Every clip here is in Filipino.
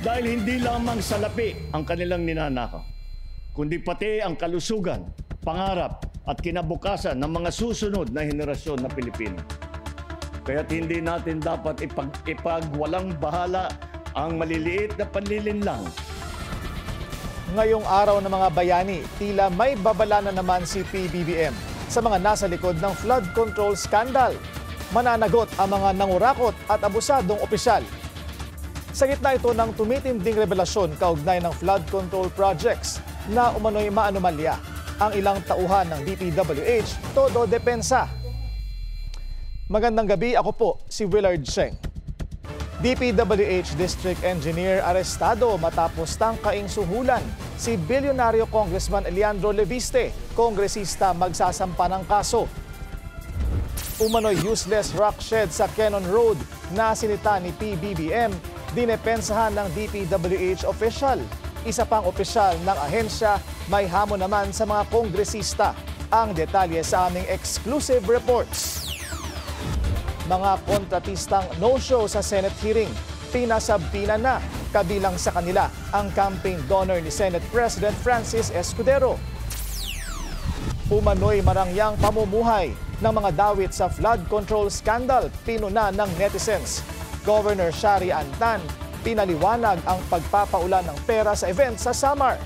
Dahil hindi lamang salapi ang kanilang ninanakaw, kundi pati ang kalusugan, pangarap at kinabukasan ng mga susunod na henerasyon na Pilipino. Kaya't hindi natin dapat ipagwalang bahala ang maliliit na panlilinlang. Ngayong araw ng mga bayani, tila may babala na naman si PBBM sa mga nasa likod ng flood control scandal. Mananagot ang mga nangurakot at abusadong opisyal. Sa gitna ito ng tumitinding revelasyon kaugnay ng flood control projects na umano'y maanomalya, ang ilang tauhan ng DPWH todo depensa. Magandang gabi, ako po si Willard Sheng. DPWH District Engineer arestado matapos tangkaing suhulan si bilyonaryo Congressman Leandro Leviste, kongresista magsasampa ng kaso. Umano'y useless rock shed sa Cannon Road na sinita ni PBBM, dinepensahan ng DPWH official. Isa pang opisyal ng ahensya may hamon naman sa mga kongresista. Ang detalye sa aming exclusive reports. Mga kontratistang no-show sa Senate hearing, pinasabpina na, kabilang sa kanila ang campaign donor ni Senate President Francis Escudero. Umano'y marangyang pamumuhay ng mga dawit sa flood control scandal, pinuna ng netizens. Governor Shari Antan, pinaliwanag ang pagpapaulan ng pera sa event sa Samar.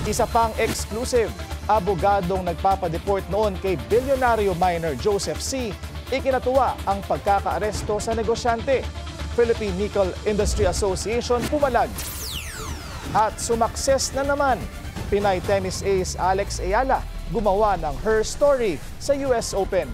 Isa pang exclusive, abogadong nagpapadeport noon kay bilyonaryo miner Joseph C., ikinatuwa ang pagkakaaresto sa negosyante. Philippine Nickel Industry Association pumalag. At sumakses na naman, Pinay tennis ace Alex Ayala gumawa ng her story sa US Open.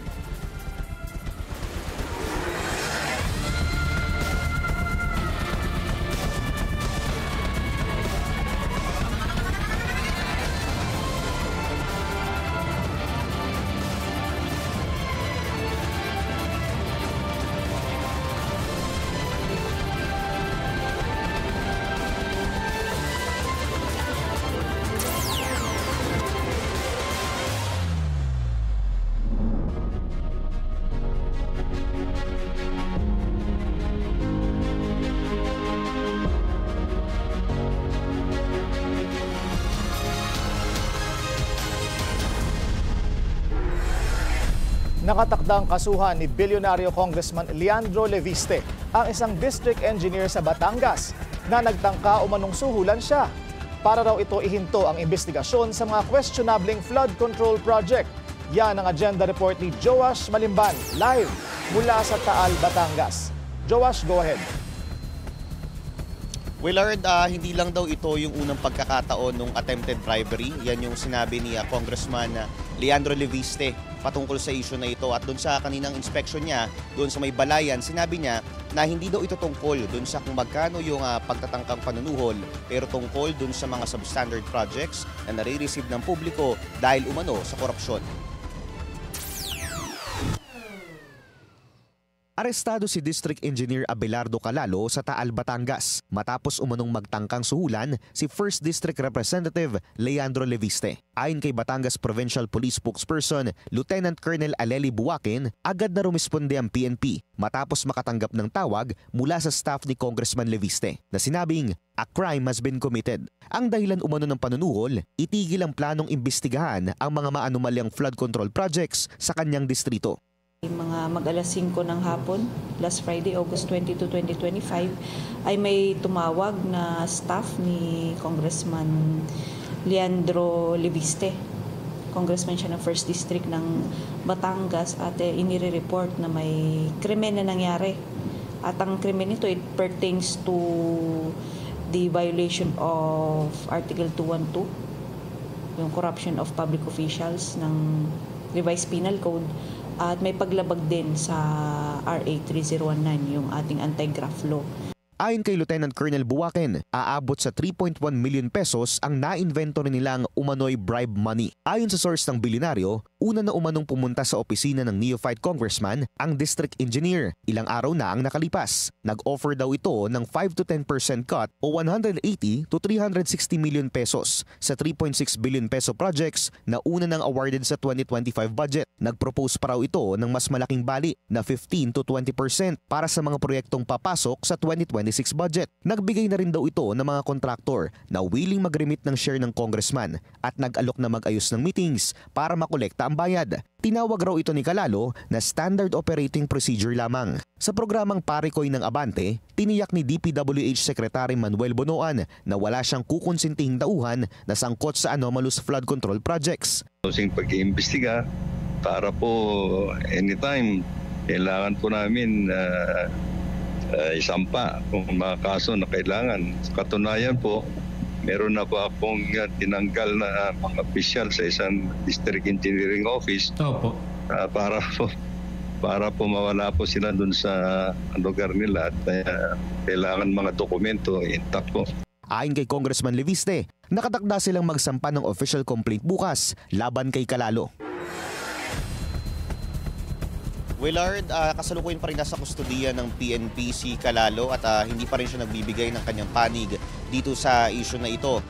Nakatakdang kasuhan ni bilyonaryo Congressman Leandro Leviste, ang isang district engineer sa Batangas, na nagtangka umanong suhulan siya. Para raw ito ihinto ang investigasyon sa mga questionabling flood control project. Yan ang agenda report ni Joash Malimban, live mula sa Taal, Batangas. Joash, go ahead. Willard, hindi lang daw ito yung unang pagkakataon ng attempted bribery. Yan yung sinabi ni Congressman Leandro Leviste patungkol sa issue na ito. At doon sa kaninang inspection niya, doon sa may balayan, sinabi niya na hindi daw ito tungkol doon sa kung magkano yung pagtatangkang panunuhol, pero tungkol doon sa mga substandard projects na nare-receive ng publiko dahil umano sa korupsyon. Arestado si District Engineer Abelardo Calalo sa Taal, Batangas matapos umanong magtangkang suhulan si 1st District Representative Leandro Leviste. Ayon kay Batangas Provincial Police Spokesperson Lieutenant Colonel Aleli Buakin, agad na rumisponde ang PNP matapos makatanggap ng tawag mula sa staff ni Congressman Leviste na sinabing a crime has been committed. Ang dahilan umano ng panunuhol, itigil ang planong imbestigahan ang mga maanumalyang flood control projects sa kanyang distrito. Mga mag-alas 5 ng hapon, last Friday, August 22, 2025, ay may tumawag na staff ni Congressman Leandro Leviste. Congressman siya ng 1st District ng Batangas at inire-report na may krimen na nangyari. At ang krimen nito, it pertains to the violation of Article 212, yung corruption of public officials ng Revised Penal Code. At may paglabag din sa RA 3019, yung ating anti-graft law. Ayon kay Lieutenant Colonel Buakin, aabot sa 3.1 million pesos ang na-inventory nilang umano'y bribe money. Ayon sa source ng bilyonaryo, Una na umanong pumunta sa opisina ng neophyte congressman ang district engineer. Ilang araw na ang nakalipas. Nag-offer daw ito ng 5 to 10% cut o 180 to 360 million pesos sa 3.6 billion peso projects na una nang awarded sa 2025 budget. Nag-propose pa raw ito ng mas malaking bali na 15 to 20% para sa mga proyektong papasok sa 2026 budget. Nagbigay na rin daw ito ng mga kontraktor na willing mag-remit ng share ng congressman at nag-alok na mag-ayos ng meetings para makolekta ang bayad. Tinawag raw ito ni Calalo na standard operating procedure lamang. Sa programang Parikoy ng Abante, tiniyak ni DPWH Secretary Manuel Bonoan na wala siyang kukonsintihing tauhan na sangkot sa anomalous flood control projects. Kasing pag-iimbestiga para po anytime kailangan po namin isampa kung mga kaso na kailangan. Katunayan po, meron na po akong tinanggal na mga opisyal sa isang district engineering office. Opo. Para po mawala po sila dun sa lugar nila at kailangan mga dokumento intact po. Ayon kay Congressman Leviste, nakatakda silang magsampa ng official complaint bukas laban kay Calalo. Willard, kasalukuyan pa rin nasa kustudiya ng PNP si Calalo at hindi pa rin siya nagbibigay ng kanyang panig dito sa issue na ito.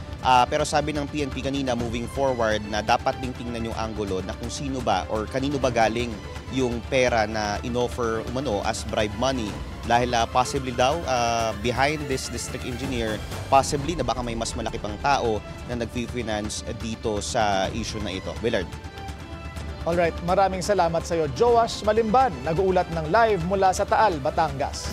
Pero sabi ng PNP kanina, moving forward, na dapat ding tingnan yung angulo na kung sino ba or kanino ba galing yung pera na inoffer umano as bribe money. Dahil possibly daw, behind this district engineer, possibly na baka may mas malaki pang tao na nag-finance dito sa issue na ito. Willard. Alright, maraming salamat sa iyo, Joash Malimban, nag-uulat ng live mula sa Taal, Batangas.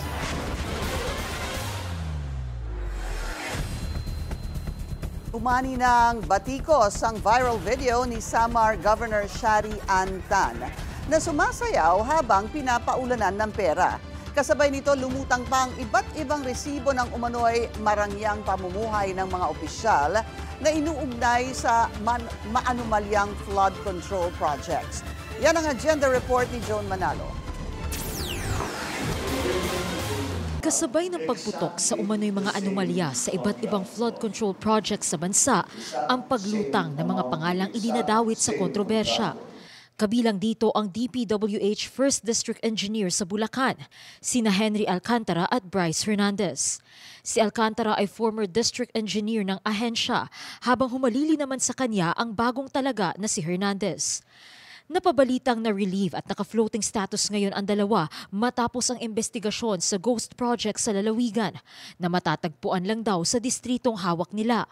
Umani ng batikos ang viral video ni Samar Governor Shari Antan na sumasayaw habang pinapaulanan ng pera. Kasabay nito, lumutang pa ang iba't ibang resibo ng umano'y marangyang pamumuhay ng mga opisyal na inuugnay sa maanumalyang flood control projects. Yan ang agenda report ni Joan Manalo. Kasabay ng pagputok sa umano'y mga anomalya sa iba't ibang flood control projects sa bansa, ang paglutang ng mga pangalang idinadawit sa kontrobersya. Kabilang dito ang DPWH First District Engineer sa Bulacan, sina Henry Alcantara at Bryce Hernandez. Si Alcantara ay former district engineer ng ahensya, habang humalili naman sa kanya ang bagong talaga na si Hernandez. Napabalitang na-relieve at naka-floating status ngayon ang dalawa matapos ang investigasyon sa ghost project sa lalawigan na matatagpuan lang daw sa distritong hawak nila.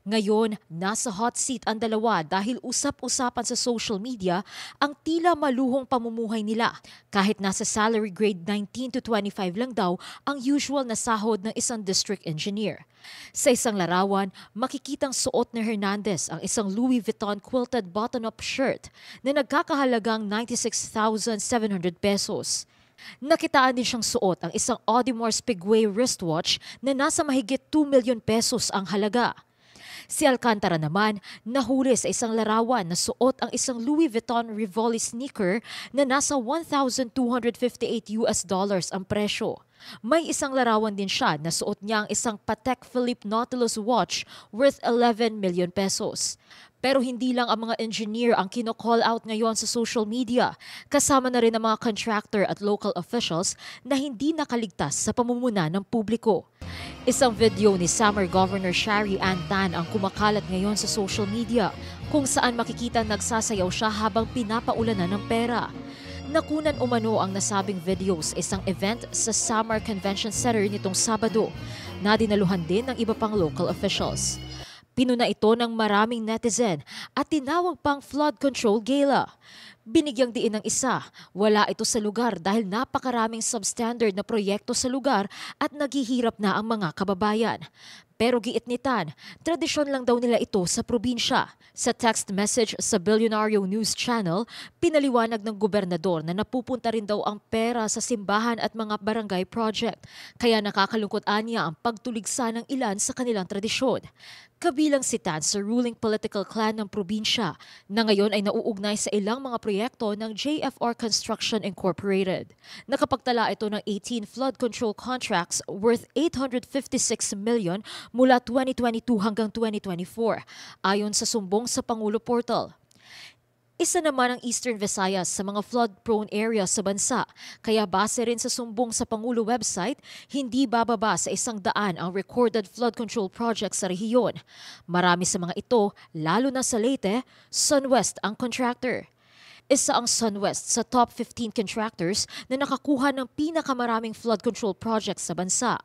Ngayon, nasa hot seat ang dalawa dahil usap-usapan sa social media ang tila maluhong pamumuhay nila kahit nasa salary grade 19 to 25 lang daw ang usual na sahod ng isang district engineer. Sa isang larawan, makikitang suot ni Hernandez ang isang Louis Vuitton quilted button-up shirt na nagkakahalagang 96,700 pesos. Nakitaan din siyang suot ang isang Audemars Piguet wristwatch na nasa mahigit 2 million pesos ang halaga. Si Alcantara naman nahuli sa isang larawan na suot ang isang Louis Vuitton Rivoli sneaker na nasa $1,258 ang presyo. May isang larawan din siya na suot niya ang isang Patek Philippe Nautilus watch worth 11 million pesos. Pero hindi lang ang mga engineer ang kino-call out ngayon sa social media. Kasama na rin ang mga contractor at local officials na hindi nakaligtas sa pamumuna ng publiko. Isang video ni Samar Governor Shari Antan ang kumakalat ngayon sa social media kung saan makikita nagsasayaw siya habang pinapaulanan ng pera. Nakunan umano ang nasabing video sa isang event sa Samar Convention Center nitong Sabado na dinaluhan din ng iba pang local officials. Pinuna ito ng maraming netizen at tinawag pang flood control gala. Binigyang diin ng isa, wala ito sa lugar dahil napakaraming substandard na proyekto sa lugar at naghihirap na ang mga kababayan. Pero giit ni Tan, tradisyon lang daw nila ito sa probinsya. Sa text message sa Billionario News Channel, pinaliwanag ng gobernador na napupunta rin daw ang pera sa simbahan at mga barangay project. Kaya nakakalungkot anya ang pagtuligsa ng ilan sa kanilang tradisyon. Kabilang si Tan sa ruling political clan ng probinsya na ngayon ay nauugnay sa ilang mga proyekto ng JFR Construction Incorporated. Nakapagtala ito ng 18 flood control contracts worth 856 million mula 2022 hanggang 2024, ayon sa sumbong sa Pangulo Portal. Isa naman ang Eastern Visayas sa mga flood-prone areas sa bansa, kaya base rin sa sumbong sa Pangulo website, hindi bababa sa 100 ang recorded flood control projects sa rehiyon. Marami sa mga ito, lalo na sa Leyte, SunWest ang contractor. Isa ang SunWest sa top 15 contractors na nakakuha ng pinakamaraming flood control projects sa bansa.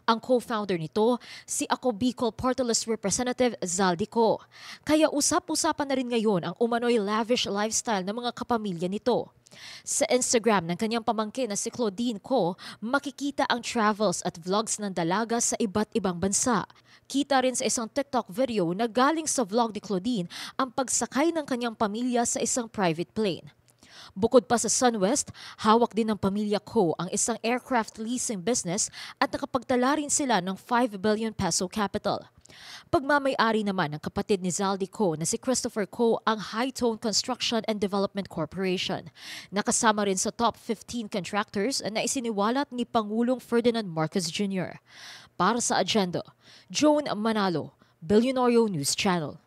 Ang co-founder nito, si Ako Bicol Party List Representative Zaldico. Kaya usap-usapan na rin ngayon ang umano'y lavish lifestyle ng mga kapamilya nito. Sa Instagram ng kanyang pamangkin na si Claudine Co, makikita ang travels at vlogs ng dalaga sa iba't ibang bansa. Kita rin sa isang TikTok video na galing sa vlog ni Claudine ang pagsakay ng kanyang pamilya sa isang private plane. Bukod pa sa SunWest, hawak din ng pamilya Co ang isang aircraft leasing business at nakapagtala rin sila ng 5 billion peso capital. Pagmamay-ari naman ng kapatid ni Zaldi Co na si Christopher Co ang High Tone Construction and Development Corporation. Nakasama rin sa top 15 contractors na isiniwalat ni Pangulong Ferdinand Marcos Jr. Para sa Agenda, Joan Manalo, Billionario News Channel.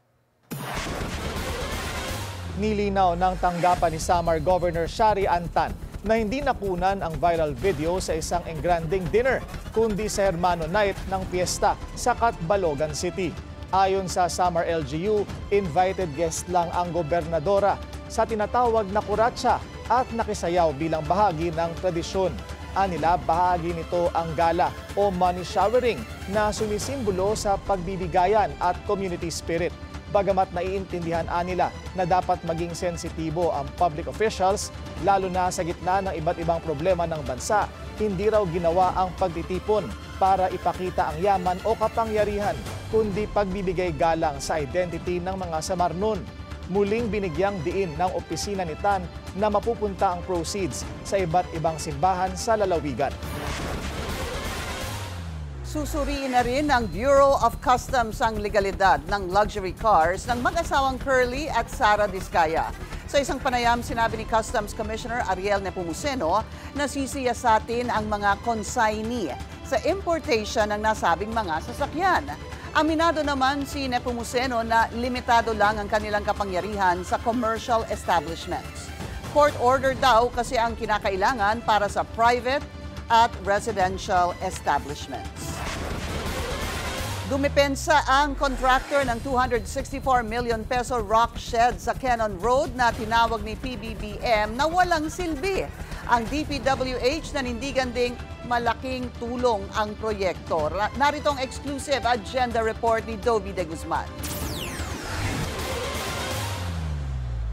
Nilinaw ng tanggapan ni Samar Governor Shari Antan na hindi nakunan ang viral video sa isang engranding dinner, kundi sa Hermano Night ng piyesta sa Catbalogan City. Ayon sa Samar LGU, invited guest lang ang gobernadora sa tinatawag na kuratsa at nakisayaw bilang bahagi ng tradisyon. Anila, bahagi nito ang gala o money showering na sumisimbolo sa pagbibigayan at community spirit. Bagamat naiintindihan nila na dapat maging sensitibo ang public officials, lalo na sa gitna ng iba't ibang problema ng bansa, hindi raw ginawa ang pagtitipon para ipakita ang yaman o kapangyarihan, kundi pagbibigay galang sa identity ng mga Samarnon. Muling binigyang diin ng opisina ni Tan na mapupunta ang proceeds sa iba't ibang simbahan sa lalawigan. Susuriin na rin ng Bureau of Customs ang legalidad ng luxury cars ng mag-asawang Curly at Sara Diskaya. Sa isang panayam, sinabi ni Customs Commissioner Ariel Nepomuceno na sisiyasatin ang mga consignee sa importation ng nasabing mga sasakyan. Aminado naman si Nepomuceno na limitado lang ang kanilang kapangyarihan sa commercial establishments. Court order daw kasi ang kinakailangan para sa private at residential establishments. Dumipensa ang contractor ng 264 million peso rock shed sa Cannon Road na tinawag ni PBBM na walang silbi. Ang DPWH nanindigan ding malaking tulong ang proyekto. Narito ang exclusive agenda report ni Dovie De Guzman.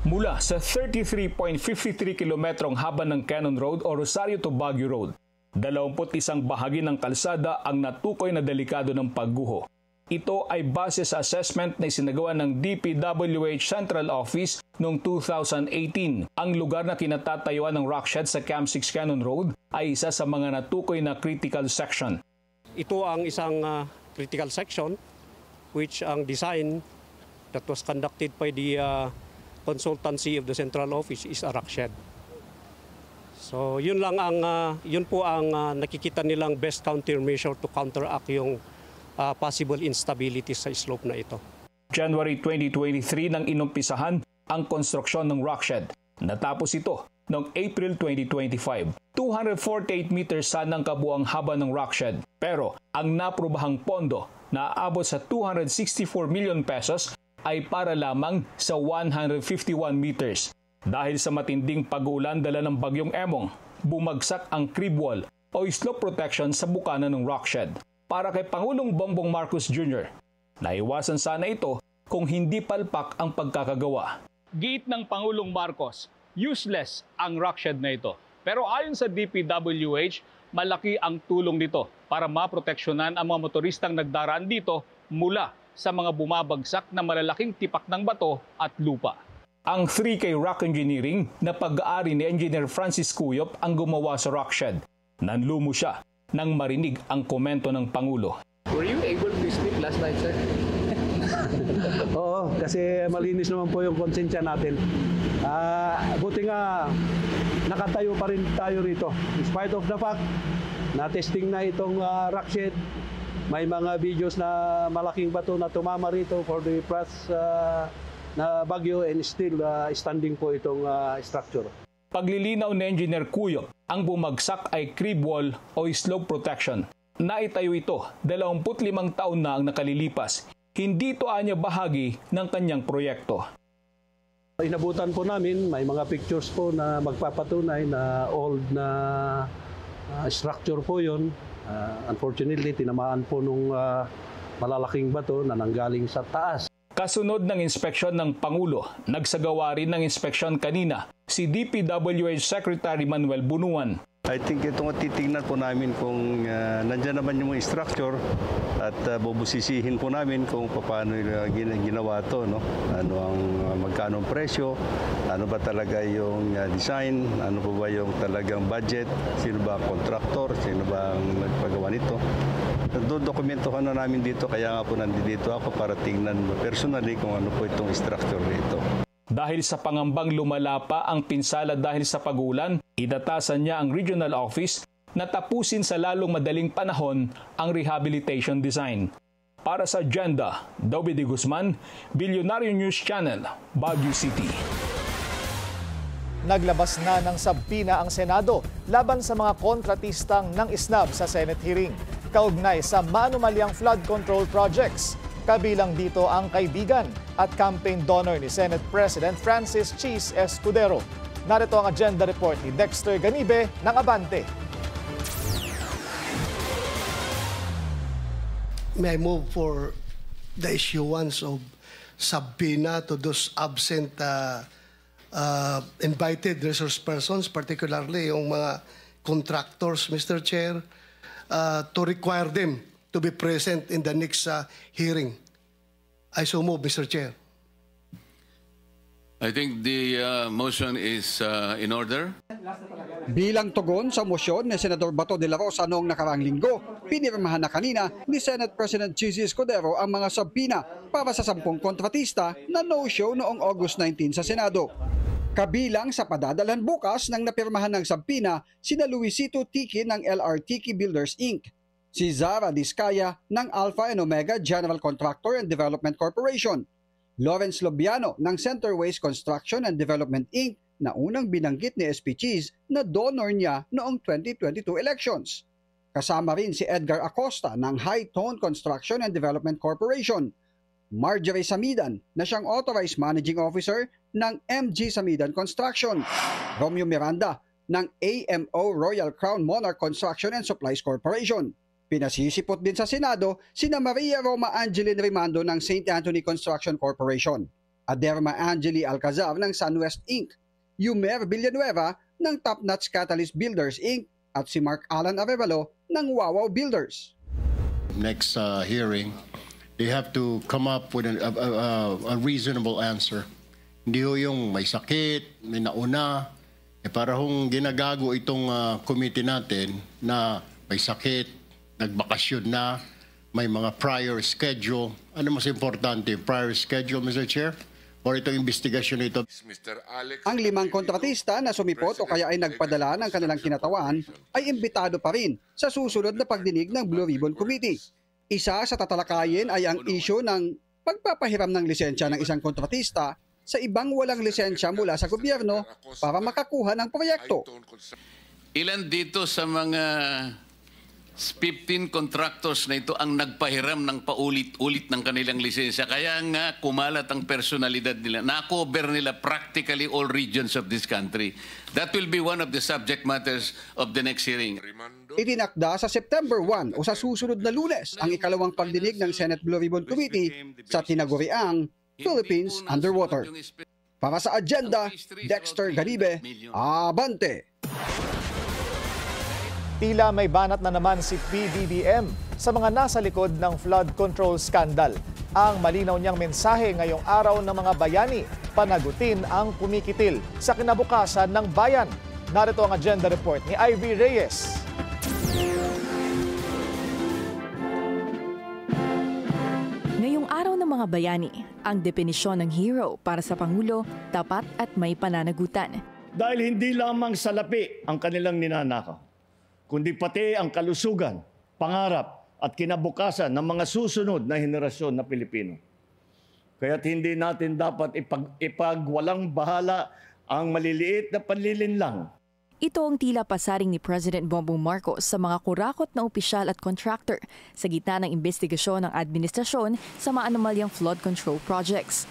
Mula sa 33.53 kilometrong haba ng Cannon Road o Rosario to Baguio Road, 21 bahagi ng kalsada ang natukoy na delikado ng pagguho. Ito ay base sa assessment na isinagawa ng DPWH Central Office noong 2018. Ang lugar na kinatatayuan ng rock shed sa Camp 6 Cannon Road ay isa sa mga natukoy na critical section. Ito ang isang critical section which ang design that was conducted by the consultancy of the Central Office is a rock shed. So yun po ang nakikita nilang best countermeasure to counteract yung possible instability sa slope na ito. January 2023 nang inumpisahan ang konstruksyon ng rock shed. Natapos ito noong April 2025. 248 meters sana ang kabuang haba ng rock shed. Pero ang naprobahang pondo na aabot sa 264 million pesos ay para lamang sa 151 meters. Dahil sa matinding pag-uulan dala ng bagyong Emong, bumagsak ang crib wall o slope protection sa bukana ng rock shed. Para kay Pangulong Bongbong Marcos Jr., naiwasan sana ito kung hindi palpak ang pagkakagawa. Giit ng Pangulong Marcos, useless ang rock shed na ito. Pero ayon sa DPWH, malaki ang tulong nito para maproteksyonan ang mga motoristang nagdaraan dito mula sa mga bumabagsak na malalaking tipak ng bato at lupa. Ang 3K Rock Engineering na pag-aari ni Engineer Francis Cuyop ang gumawa sa rock shed. Nanlumo siya nang marinig ang komento ng Pangulo. Were you able to sleep last night, sir? Oo, kasi malinis naman po yung konsensya natin. Buti nga nakatayo pa rin tayo rito. In spite of the fact na testing na itong rock shed, may mga videos na malaking bato na tumama rito for the past na bagyo and still standing po itong structure. Paglilinaw ni Engineer Cuyo, ang bumagsak ay crib wall o slope protection. Naitayo ito 25 taon na ang nakalilipas. Hindi ito anya bahagi ng kanyang proyekto. Inabutan po namin, may mga pictures po na magpapatunay na old na structure po yun. Unfortunately, tinamaan po nung malalaking bato na nanggaling sa taas. Kasunod ng inspeksyon ng Pangulo, nagsagawa rin ng inspeksyon kanina si DPWH Secretary Manuel Bunuan. I think itong titingnan po namin kung nandyan naman yung structure at bubusisihin po namin kung paano ginawa ito. No? Ano ang magkano ang presyo, ano ba talaga yung design, ano po ba yung talagang budget, sino ba ang contractor, sino ba ang nagpagawa nito. Dokumento na namin dito, kaya nga po nandito ako para tingnan personally kung ano po itong structure dito. Dahil sa pangambang lumala pa ang pinsala dahil sa pagulan, inatasan niya ang regional office na tapusin sa lalong madaling panahon ang rehabilitation design. Para sa Agenda, Dobby de Guzman, Billionaire News Channel, Baguio City. Naglabas na ng sabina ang Senado laban sa mga kontratistang ng ISNAB sa Senate hearing, kaugnay sa maanumalyang flood control projects. Kabilang dito ang kaibigan at campaign donor ni Senate President Francis Cheese Escudero. Narito ang agenda report ni Dexter Ganibe ng Abante. May I move for the issuance of subpoena to those absent invited resource persons, particularly yung mga contractors, Mr. Chair, to require them to be present in the next hearing. I so move, Mr. Chair. I think the motion is in order. Bilang tugon sa motion ni Senador Bato de la Rosa noong nakaraang linggo, pinirmahan na kanina ni Senate President Cheese Escudero ang mga sabpina para sa 10 kontratista na no-show noong August 19 sa Senado. Kabilang sa padadalan bukas ng napirmahan ng sabpina sina Luisito Tiki ng LRTK Builders Inc., si Zara Discaya ng Alpha and Omega General Contractor and Development Corporation, Lawrence Lobiano ng Centerways Construction and Development Inc. na unang binanggit ni SP Cheese na donor niya noong 2022 elections. Kasama rin si Edgar Acosta ng High Tone Construction and Development Corporation, Marjorie Samidan na siyang Authorized Managing Officer ng MG Samidan Construction, Romeo Miranda ng AMO Royal Crown Monarch Construction and Supplies Corporation. Pinasisipot din sa Senado sina Maria Roma Angeline Rimando ng St. Anthony Construction Corporation, Aderma Angeli Alcazar ng Sunwest Inc., Yumer Villanueva ng Top Notch Catalyst Builders Inc. at si Mark Alan Arevalo ng Wawaw Builders. Next hearing, they have to come up with a reasonable answer. Hindi ho yung may sakit, may nauna, para hong ginagago itong committee natin na may sakit, nagbakasyon na, may mga prior schedule. Ano mas importante, prior schedule, Mr. Chair? O itong investigasyon nito? Ang 5 kontratista na sumipot o kaya ay nagpadala ng kanilang kinatawan ay imbitado pa rin sa susunod na pagdinig ng Blue Ribbon Committee. Isa sa tatalakayin ay ang issue ng pagpapahiram ng lisensya ng isang kontratista sa ibang walang lisensya mula sa gobyerno para makakuha ng proyekto. Ilan dito sa mga 15 contractors na ito ang nagpahiram ng paulit-ulit ng kanilang lisensya. Kaya nga kumalat ang personalidad nila. Na-cover nila practically all regions of this country. That will be one of the subject matters of the next hearing. Itinakda sa September 1 o sa susunod na Lunes ang ikalawang pagdinig ng Senate Blue Ribbon Committee sa tinaguriang Philippines Underwater. Para sa Agenda, Dexter Ganibe, Abante. Tila may banat na naman si PBBM sa mga nasa likod ng flood control scandal. Ang malinaw niyang mensahe ngayong araw ng mga bayani, panagutin ang kumikitil sa kinabukasan ng bayan. Narito ang agenda report ni Ivy Reyes. Ngayong araw ng mga bayani, ang definisyon ng hero para sa Pangulo, tapat at may pananagutan. Dahil hindi lamang salapi ang kanilang ninanakaw, kundi pati ang kalusugan, pangarap at kinabukasan ng mga susunod na henerasyon na Pilipino. Kaya't hindi natin dapat ipagwalang bahala ang maliliit na panlilinlang. Ito ang tila pasaring ni President Bongbong Marcos sa mga kurakot na opisyal at contractor sa gitna ng investigasyon ng administrasyon sa maanomalyang flood control projects.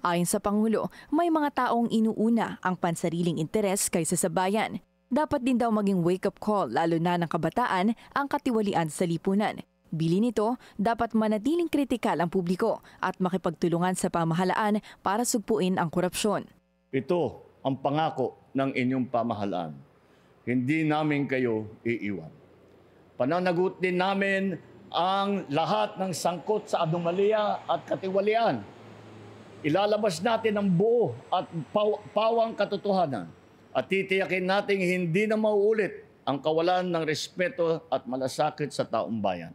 Ayon sa Pangulo, may mga taong inuuna ang pansariling interes kaysa sa bayan. Dapat din daw maging wake-up call lalo na ng kabataan ang katiwalian sa lipunan. Bili nito, dapat manatiling kritikal ang publiko at makipagtulungan sa pamahalaan para sugpuin ang korupsyon. Ito ang pangako ng inyong pamahalaan. Hindi namin kayo iiwan. Pananagot din namin ang lahat ng sangkot sa anomalya at katiwalian. Ilalabas natin ang buo at pawang katotohanan at titiyakin natin hindi na mauulit ang kawalan ng respeto at malasakit sa taong bayan.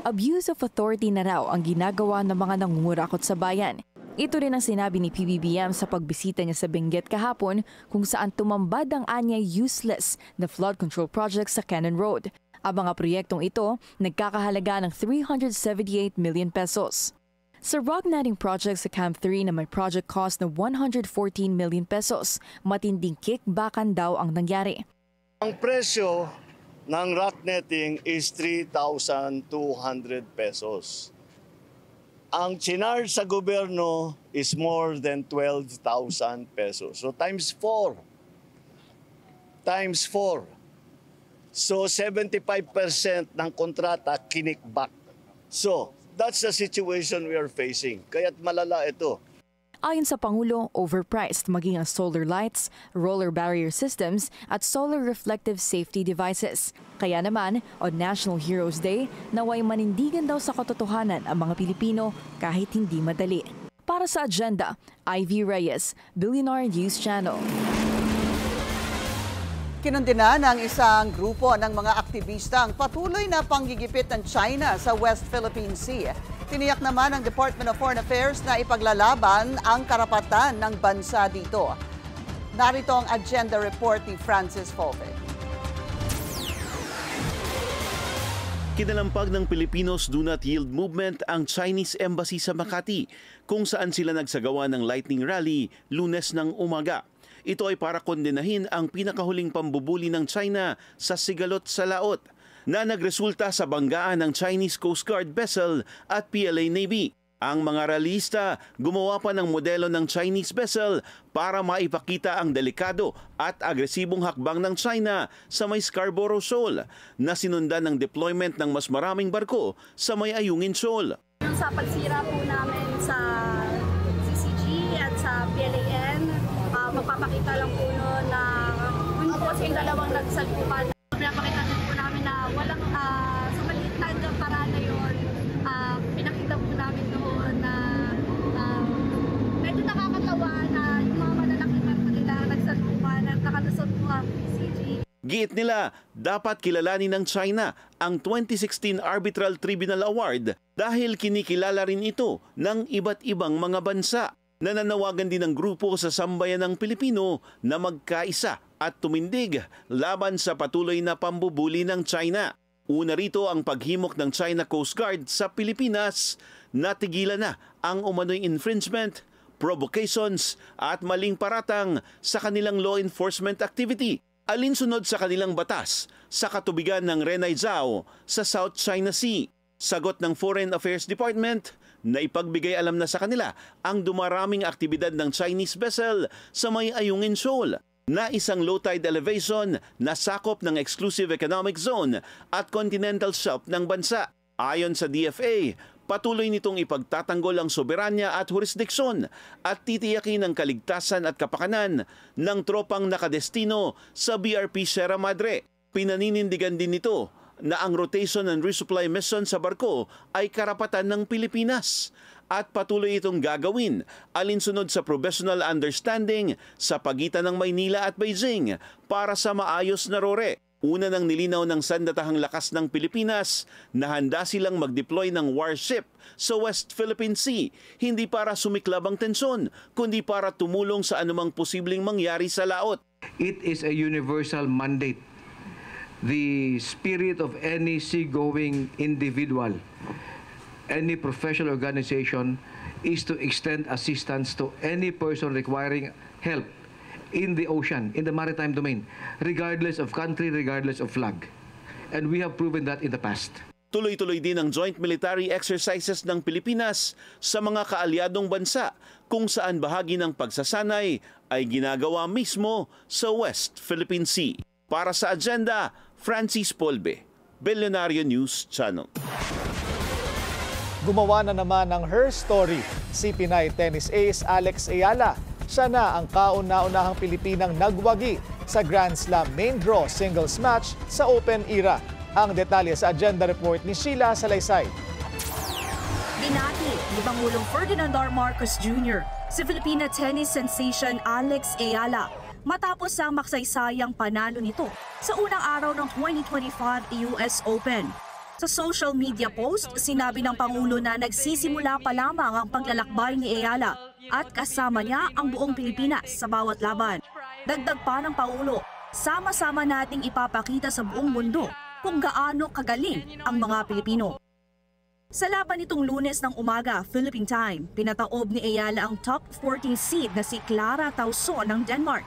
Abuse of authority na raw ang ginagawa ng mga nangungurakot sa bayan. Ito rin ang sinabi ni PBBM sa pagbisita niya sa Benguet kahapon kung saan tumambad ang anyay useless na flood control project sa Cannon Road. Ang mga proyektong ito nagkakahalaga ng 378 million pesos. Sa rock netting project sa Camp 3 na may project cost na 114 million pesos, matinding kickbackan daw ang nangyari. Ang presyo ng rock netting is 3,200 pesos. Ang chinarge sa gobyerno is more than 12,000 pesos. So times 4. Times 4. So 75% ng kontrata kinikback. So that's the situation we are facing. Kaya't malala ito. Ayon sa Pangulo, overpriced maging ang solar lights, roller barrier systems at solar reflective safety devices. Kaya naman, on National Heroes Day, naway manindigan daw sa katotohanan ang mga Pilipino kahit hindi madali. Para sa agenda, Ivy Reyes, Billionaire News Channel. Kinundina ng isang grupo ng mga aktivista ang patuloy na panggigipit ng China sa West Philippine Sea. Tiniyak naman ng Department of Foreign Affairs na ipaglalaban ang karapatan ng bansa dito. Narito ang agenda report ni Francis Folve. Kinalampag ng Filipinos Do Not Yield movement ang Chinese Embassy sa Makati, kung saan sila nagsagawa ng lightning rally Lunes ng umaga. Ito ay para kondenahin ang pinakahuling pambubuli ng China sa sigalot sa laot, na nagresulta sa banggaan ng Chinese Coast Guard vessel at PLA Navy. Ang mga rallyista gumawa pa ng modelo ng Chinese vessel para maipakita ang delikado at agresibong hakbang ng China sa may Scarborough Shoal na sinundan ng deployment ng mas maraming barko sa may Ayungin Shoal. Sa pagsira po namin sa CCG at sa PLAN, magpapakita lang po nun na kung po yung dalawang nagsalpukan. Pinapakita din po namin na walang sa maliit na paraan na yun, pinakita po namin doon na medyo nakakatawa na yung mga malalaking barko nila nagsalpukan at nakalusot po ang PCG. Giit nila, dapat kilalanin ng China ang 2016 Arbitral Tribunal Award dahil kinikilala rin ito ng iba't ibang mga bansa. Nananawagan din ng grupo sa sambayan ng Pilipino na magkaisa at tumindig laban sa patuloy na pambubuli ng China. Una rito ang paghimok ng China Coast Guard sa Pilipinas. Natigilan na ang umano'y infringement, provocations at maling paratang sa kanilang law enforcement activity, alinsunod sa kanilang batas sa katubigan ng Renai Zhao sa South China Sea. Sagot ng Foreign Affairs Department na ipagbigay alam na sa kanila ang dumaraming aktibidad ng Chinese vessel sa may Ayungin Shoal na isang low tide elevation na sakop ng exclusive economic zone at continental shelf ng bansa. Ayon sa DFA, patuloy nitong ipagtatanggol ang soberanya at jurisdiksyon at titiyakin ang kaligtasan at kapakanan ng tropang nakadestino sa BRP Sierra Madre. Pinaninindigan din nito na ang rotation and resupply mission sa barko ay karapatan ng Pilipinas at patuloy itong gagawin alinsunod sa provisional understanding sa pagitan ng Maynila at Beijing para sa maayos na rore. Una nang nilinaw ng Sandatahang Lakas ng Pilipinas na handa silang mag-deploy ng warship sa West Philippine Sea, hindi para sumiklab ang tensyon, kundi para tumulong sa anumang posibleng mangyari sa laot. It is a universal mandate. The spirit of any seagoing individual any professional organization is to extend assistance to any person requiring help in the ocean, in the maritime domain, regardless of country, regardless of flag. And we have proven that in the past. Tuloy-tuloy din ang joint military exercises ng Pilipinas sa mga kaalyadong bansa kung saan bahagi ng pagsasanay ay ginagawa mismo sa West Philippine Sea. Para sa Agenda, Francis Polbe, Billionario News Channel. Gumawa na naman ng Her Story si Pinay tennis ace Alex Ayala. Siya na ang kauna-unahang Pilipinang nagwagi sa Grand Slam main draw singles match sa Open Era. Ang detalye sa Agenda Report ni Sheila Salaysay. Binati ni Pangulong Ferdinand R. Marcos Jr. si Filipina tennis sensation Alex Ayala matapos ang maksaysayang panalo nito sa unang araw ng 2025 US Open. Sa social media post, sinabi ng Pangulo na nagsisimula pa lamang ang paglalakbay ni Ayala at kasama niya ang buong Pilipinas sa bawat laban. Dagdag pa ng Pangulo, sama-sama nating ipapakita sa buong mundo kung gaano kagaling ang mga Pilipino. Sa laban nitong Lunes ng umaga, Philippine Time, pinataob ni Ayala ang top 14 seed na si Clara Tauson ng Denmark.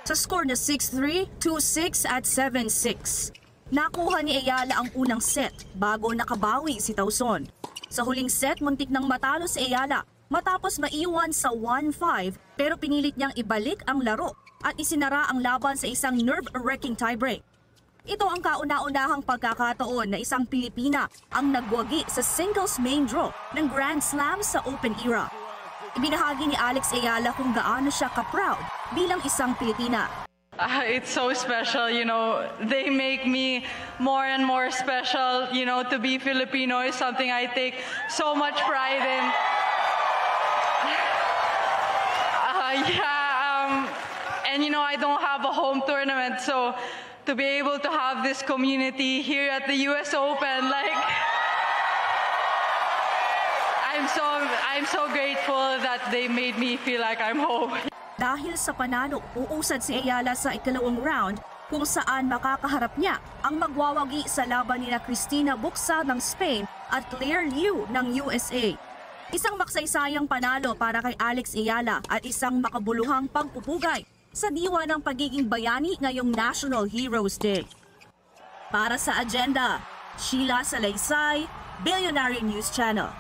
Sa score na 6-3, 2-6 at 7-6. Nakuha ni Ayala ang unang set bago nakabawi si Tauson. Sa huling set, muntik nang matalo si Ayala matapos maiwan sa 1-5 pero pinilit niyang ibalik ang laro at isinara ang laban sa isang nerve-wracking tiebreak. Ito ang kauna-unahang pagkakataon na isang Pilipina ang nagwagi sa singles main draw ng Grand Slam sa Open Era. Ibinahagi ni Alex Ayala kung gaano siya ka-proud bilang isang Pilipina. It's so special, they make me more and more special, to be Filipino is something I take so much pride in. And I don't have a home tournament, so to be able to have this community here at the US Open, I'm so grateful that they made me feel like I'm home. Dahil sa panalo, uusad si Ayala sa ikalawang round kung saan makakaharap niya ang magwawagi sa laban nina Cristina Buxa ng Spain at Claire Liu ng USA. Isang maksaysayang panalo para kay Alex Ayala at isang makabuluhang pagpupugay sa diwa ng pagiging bayani ngayong National Heroes Day. Para sa Agenda, Sheila Salaysay, Billionaire News Channel.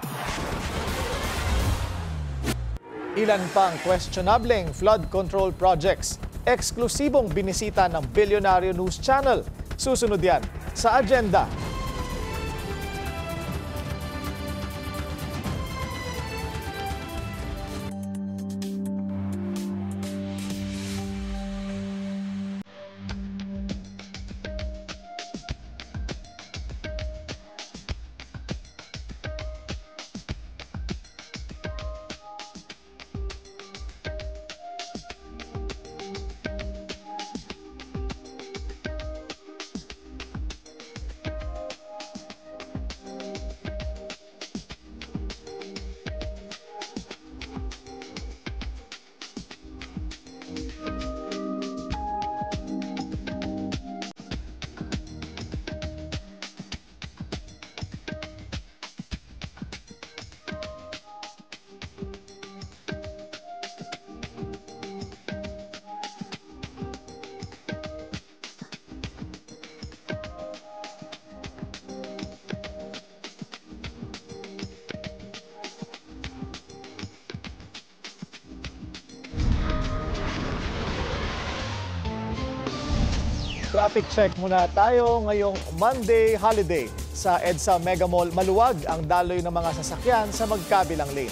Ilan pang questionableng flood control projects eksklusibong binisita ng Billionaire News Channel. Susunod yan sa Agenda. Traffic check muna tayo ngayong Monday holiday. Sa EDSA Mega Mall, maluwag ang daloy ng mga sasakyan sa magkabilang lane.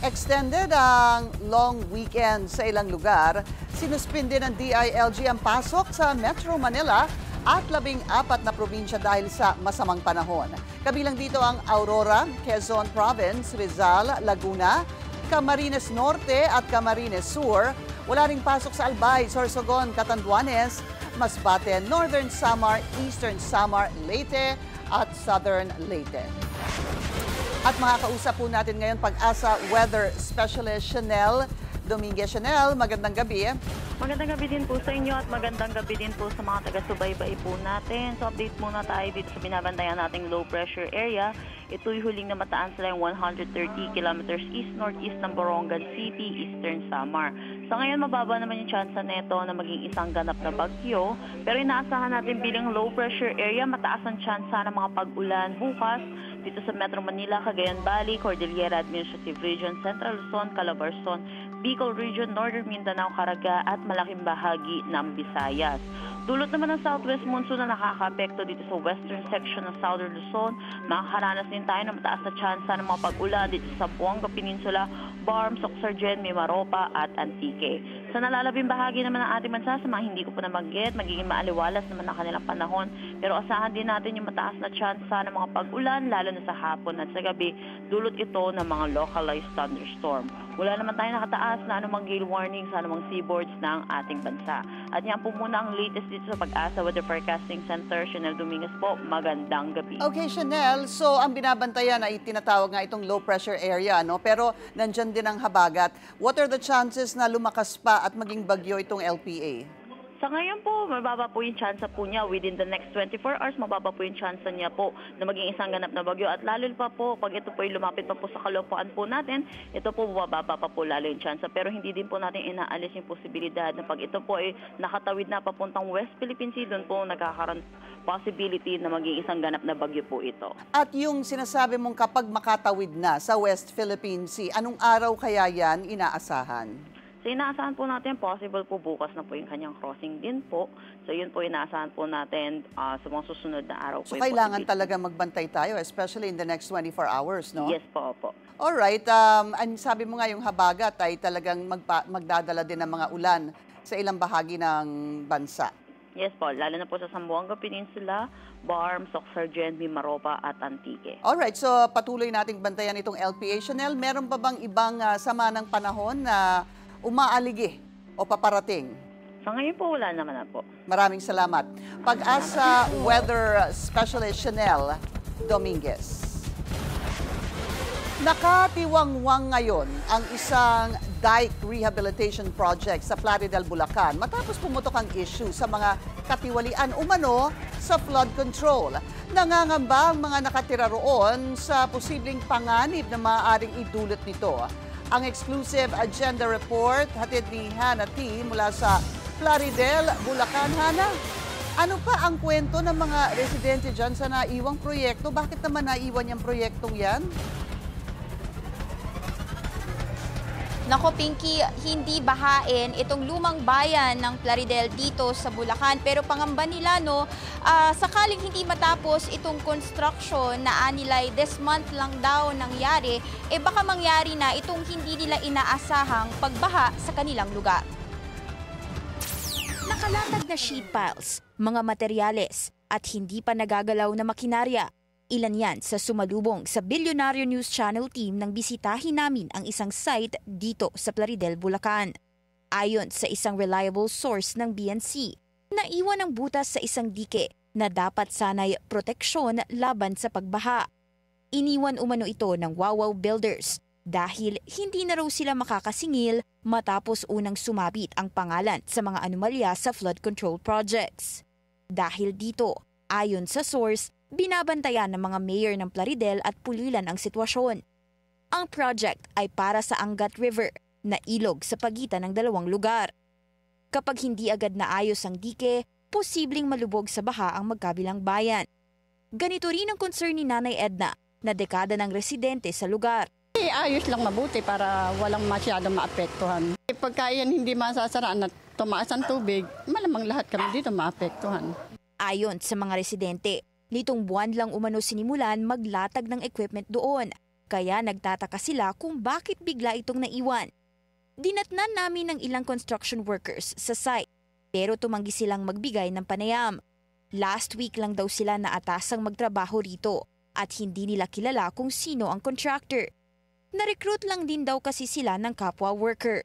Extended ang long weekend sa ilang lugar. Sinuspinde ng DILG ang pasok sa Metro Manila at 14 na probinsya dahil sa masamang panahon. Kabilang dito ang Aurora, Quezon Province, Rizal, Laguna, Camarines Norte at Camarines Sur. Wala ring pasok sa Albay, Sorsogon, Catanduanes, Masbate, Northern Samar, Eastern Samar, Leyte at Southern Leyte. At makakausap po natin ngayon Pag-asa Weather Specialist Chanel Dominguez. Chanel, magandang gabi. Magandang gabi din po sa inyo at magandang gabi din po sa mga taga-subaybay po natin. So update muna tayo dito sa binabantayan nating low pressure area. Ito'y huling namataan sila yung 130 kilometers east-northeast ng Borongan City, Eastern Samar. So ngayon mababa naman yung chance neto na maging isang ganap na bagyo. Pero inaasahan natin bilang low pressure area, mataas ang chance ng mga pag-ulan bukas dito sa Metro Manila, Cagayan Valley, Cordillera Administrative Region, Central Luzon, Calabarzon, Bicol Region, Northern Mindanao, Caraga at malaking bahagi ng Visayas. Dulot naman ng southwest monsoon na nakaka-apekto dito sa western section ng Southern Luzon. Makakaranas din tayo ng mataas na tsansa ng mga pag-ulan dito sa Buanga Peninsula, Barm, Sorsogon, Mimaropa at Antique. Sa nalalabing bahagi naman ng ating bansa, sa mga hindi ko pa nabanggit, magiging maaliwalas naman ang kanilang panahon. Pero asahan din natin yung mataas na tsansa ng mga pag-ulan, lalo na sa hapon at sa gabi. Dulot ito ng mga localized thunderstorm. Wala naman tayo nakataas na anumang gale warning sa anumang seaboards ng ating bansa. At yan po muna ang latest dito sa Pag-asa Weather Forecasting Center. Chanel Dominguez po, magandang gabi. Okay, Chanel. So, ang binabantayan ay tinatawag nga itong low pressure area, no? Pero nandyan din ang habagat. What are the chances na lumakas pa at maging bagyo itong LPA? Sa ngayon po, mababa po yung chance po niya. Within the next 24 hours, mababa po yung chance niya po na maging isang ganap na bagyo. At lalo pa po, pag ito po ay lumapit pa po sa kalupaan po natin, ito po bababa pa po lalo yung chance. Pero hindi din po natin inaalis yung posibilidad na pag ito po ay nakatawid na papuntang West Philippine Sea, doon po nagkakaroon possibility na maging isang ganap na bagyo po ito. At yung sinasabi mong kapag makatawid na sa West Philippine Sea, anong araw kaya yan inaasahan? So inaasahan po natin, possible po bukas na po yung kanyang crossing din po. So yun po inaasahan po natin sa mga susunod na araw po. So kailangan talaga magbantay tayo, especially in the next 24 hours, no? Yes po, po. Alright, sabi mo nga yung habagat ay talagang magdadala din ng mga ulan sa ilang bahagi ng bansa. Yes po, lalo na po sa Zamboanga Peninsula, Barm, Sorsogon, Mimaropa at Antique. Alright, so patuloy nating bantayan itong LPA. Chanel, meron pa bang ibang sama ng panahon na umaaligi o paparating? Sa ngayon po, wala naman na po. Maraming salamat. Pag-asa Weather Specialist Chanel Dominguez. Nakatiwangwang ngayon ang isang dike rehabilitation project sa Plaridel, Bulacan matapos pumutok ang issue sa mga katiwalian umano sa flood control. Nangangamba ang mga nakatira roon sa posibleng panganib na maaaring idulot nito. Ang exclusive agenda report hatid ni Hannah T. mula sa Plaridel, Bulacan. Hannah, ano pa ang kwento ng mga residente dyan sa naiwang proyekto? Bakit naman naiwan yung proyektong yan? Nako Pinky, hindi bahain itong lumang bayan ng Plaridel dito sa Bulacan. Pero pangamba nila, no, sakaling hindi matapos itong construction na nilay this month lang daw nangyari, baka mangyari na itong hindi nila inaasahang pagbaha sa kanilang lugar. Nakalatag na sheet piles, mga materyales at hindi pa nagagalaw na makinarya. Ilan yan sa sumalubong sa Bilyonaryo News Channel team nang bisitahin namin ang isang site dito sa Plaridel, Bulacan. Ayon sa isang reliable source ng BNC, naiwan ang butas sa isang dike na dapat sanay proteksyon laban sa pagbaha. Iniwan umano ito ng Wawaw Builders dahil hindi na raw sila makakasingil matapos unang sumabit ang pangalan sa mga anomalya sa flood control projects. Dahil dito, ayon sa source, binabantayan ng mga mayor ng Plaridel at Pulilan ang sitwasyon. Ang project ay para sa Angat River na ilog sa pagitan ng dalawang lugar. Kapag hindi agad naayos ang dike, posibleng malubog sa baha ang magkabilang bayan. Ganito rin ang concern ni Nanay Edna na dekada ng residente sa lugar. Ayos lang mabuti para walang masyadong maapektuhan. Pagka yan hindi masasaraan at tumaas ang tubig, malamang lahat kami dito maapektuhan. Ayon sa mga residente, nitong buwan lang umano sinimulan maglatag ng equipment doon, kaya nagtataka sila kung bakit bigla itong naiwan. Dinatnan namin ng ilang construction workers sa site, pero tumanggi silang magbigay ng panayam. Last week lang daw sila naatasang magtrabaho rito at hindi nila kilala kung sino ang contractor. Na-recruit lang din daw kasi sila ng kapwa worker.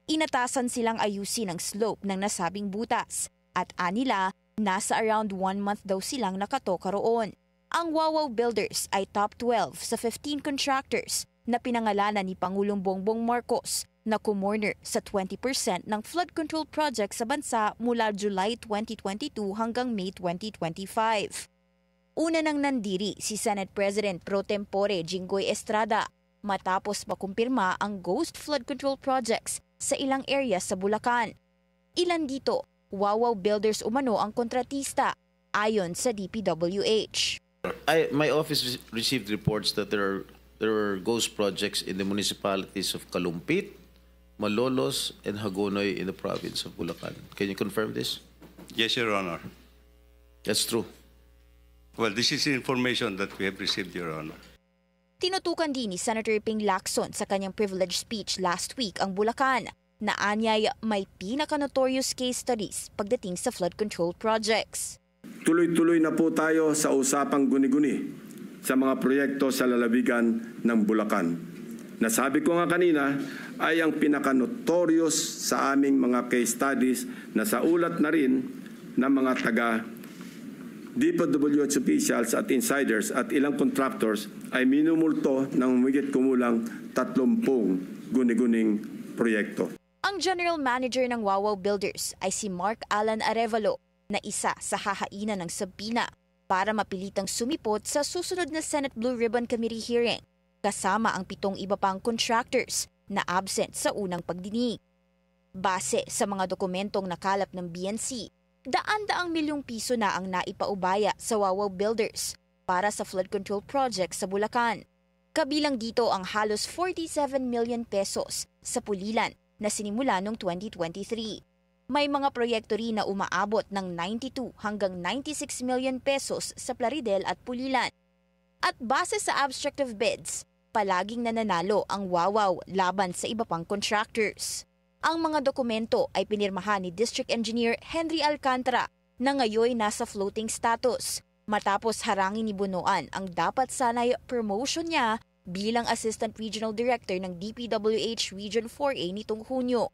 Inatasan silang ayusin ang slope ng nasabing butas at anila, nasa around 1 month daw silang nakatoka roon. Ang Wawaw Builders ay top 12 sa 15 contractors na pinangalanan ni Pangulong Bongbong Marcos na kumorner sa 20% ng flood control project sa bansa mula July 2022 hanggang May 2025. Una nang nandiri si Senate President Pro Tempore Jinggoy Estrada matapos makumpirma ang ghost flood control projects sa ilang area sa Bulacan. Ilan dito, Wawaw Builders umano ang kontratista ayon sa DPWH. My office received reports that there are ghost projects in the municipalities of Kalumpit, Malolos, and Hagonoy in the province of Bulacan. Can you confirm this? Yes, Your Honor. That's true. Well, this is information that we have received, Your Honor. Tinutukan din ni Senator Ping Lacson sa kanyang privilege speech last week ang Bulacan na anyay may pinaka-notorious case studies pagdating sa flood control projects. Tuloy-tuloy na po tayo sa usapang guni-guni sa mga proyekto sa lalawigan ng Bulacan. Nasabi ko nga kanina ay ang pinaka-notorious sa aming mga case studies na sa ulat na rin ng mga DPWH officials at insiders at ilang contractors ay minumulto ng humigit kumulang 30 guni-guning proyekto. Ang General Manager ng Wawaw Builders ay si Mark Alan Arevalo na isa sa hahainan ng sabina para mapilitang sumipot sa susunod na Senate Blue Ribbon Committee hearing kasama ang 7 iba pang contractors na absent sa unang pagdinig. Base sa mga dokumentong nakalap ng BNC, daan-daang milyong piso na ang naipaubaya sa Wawaw Builders para sa flood control project sa Bulacan. Kabilang dito ang halos 47 million pesos sa Pulilan na sinimula noong 2023. May mga proyekto rin na umaabot ng 92 hanggang 96 million pesos sa Plaridel at Pulilan. At base sa abstract of bids, palaging nananalo ang Wawaw laban sa iba pang contractors. Ang mga dokumento ay pinirmahan ni District Engineer Henry Alcantara na ngayon nasa floating status matapos harangin ni Bunuan ang dapat sanay promotion niya bilang Assistant Regional Director ng DPWH Region 4A nitong Hunyo.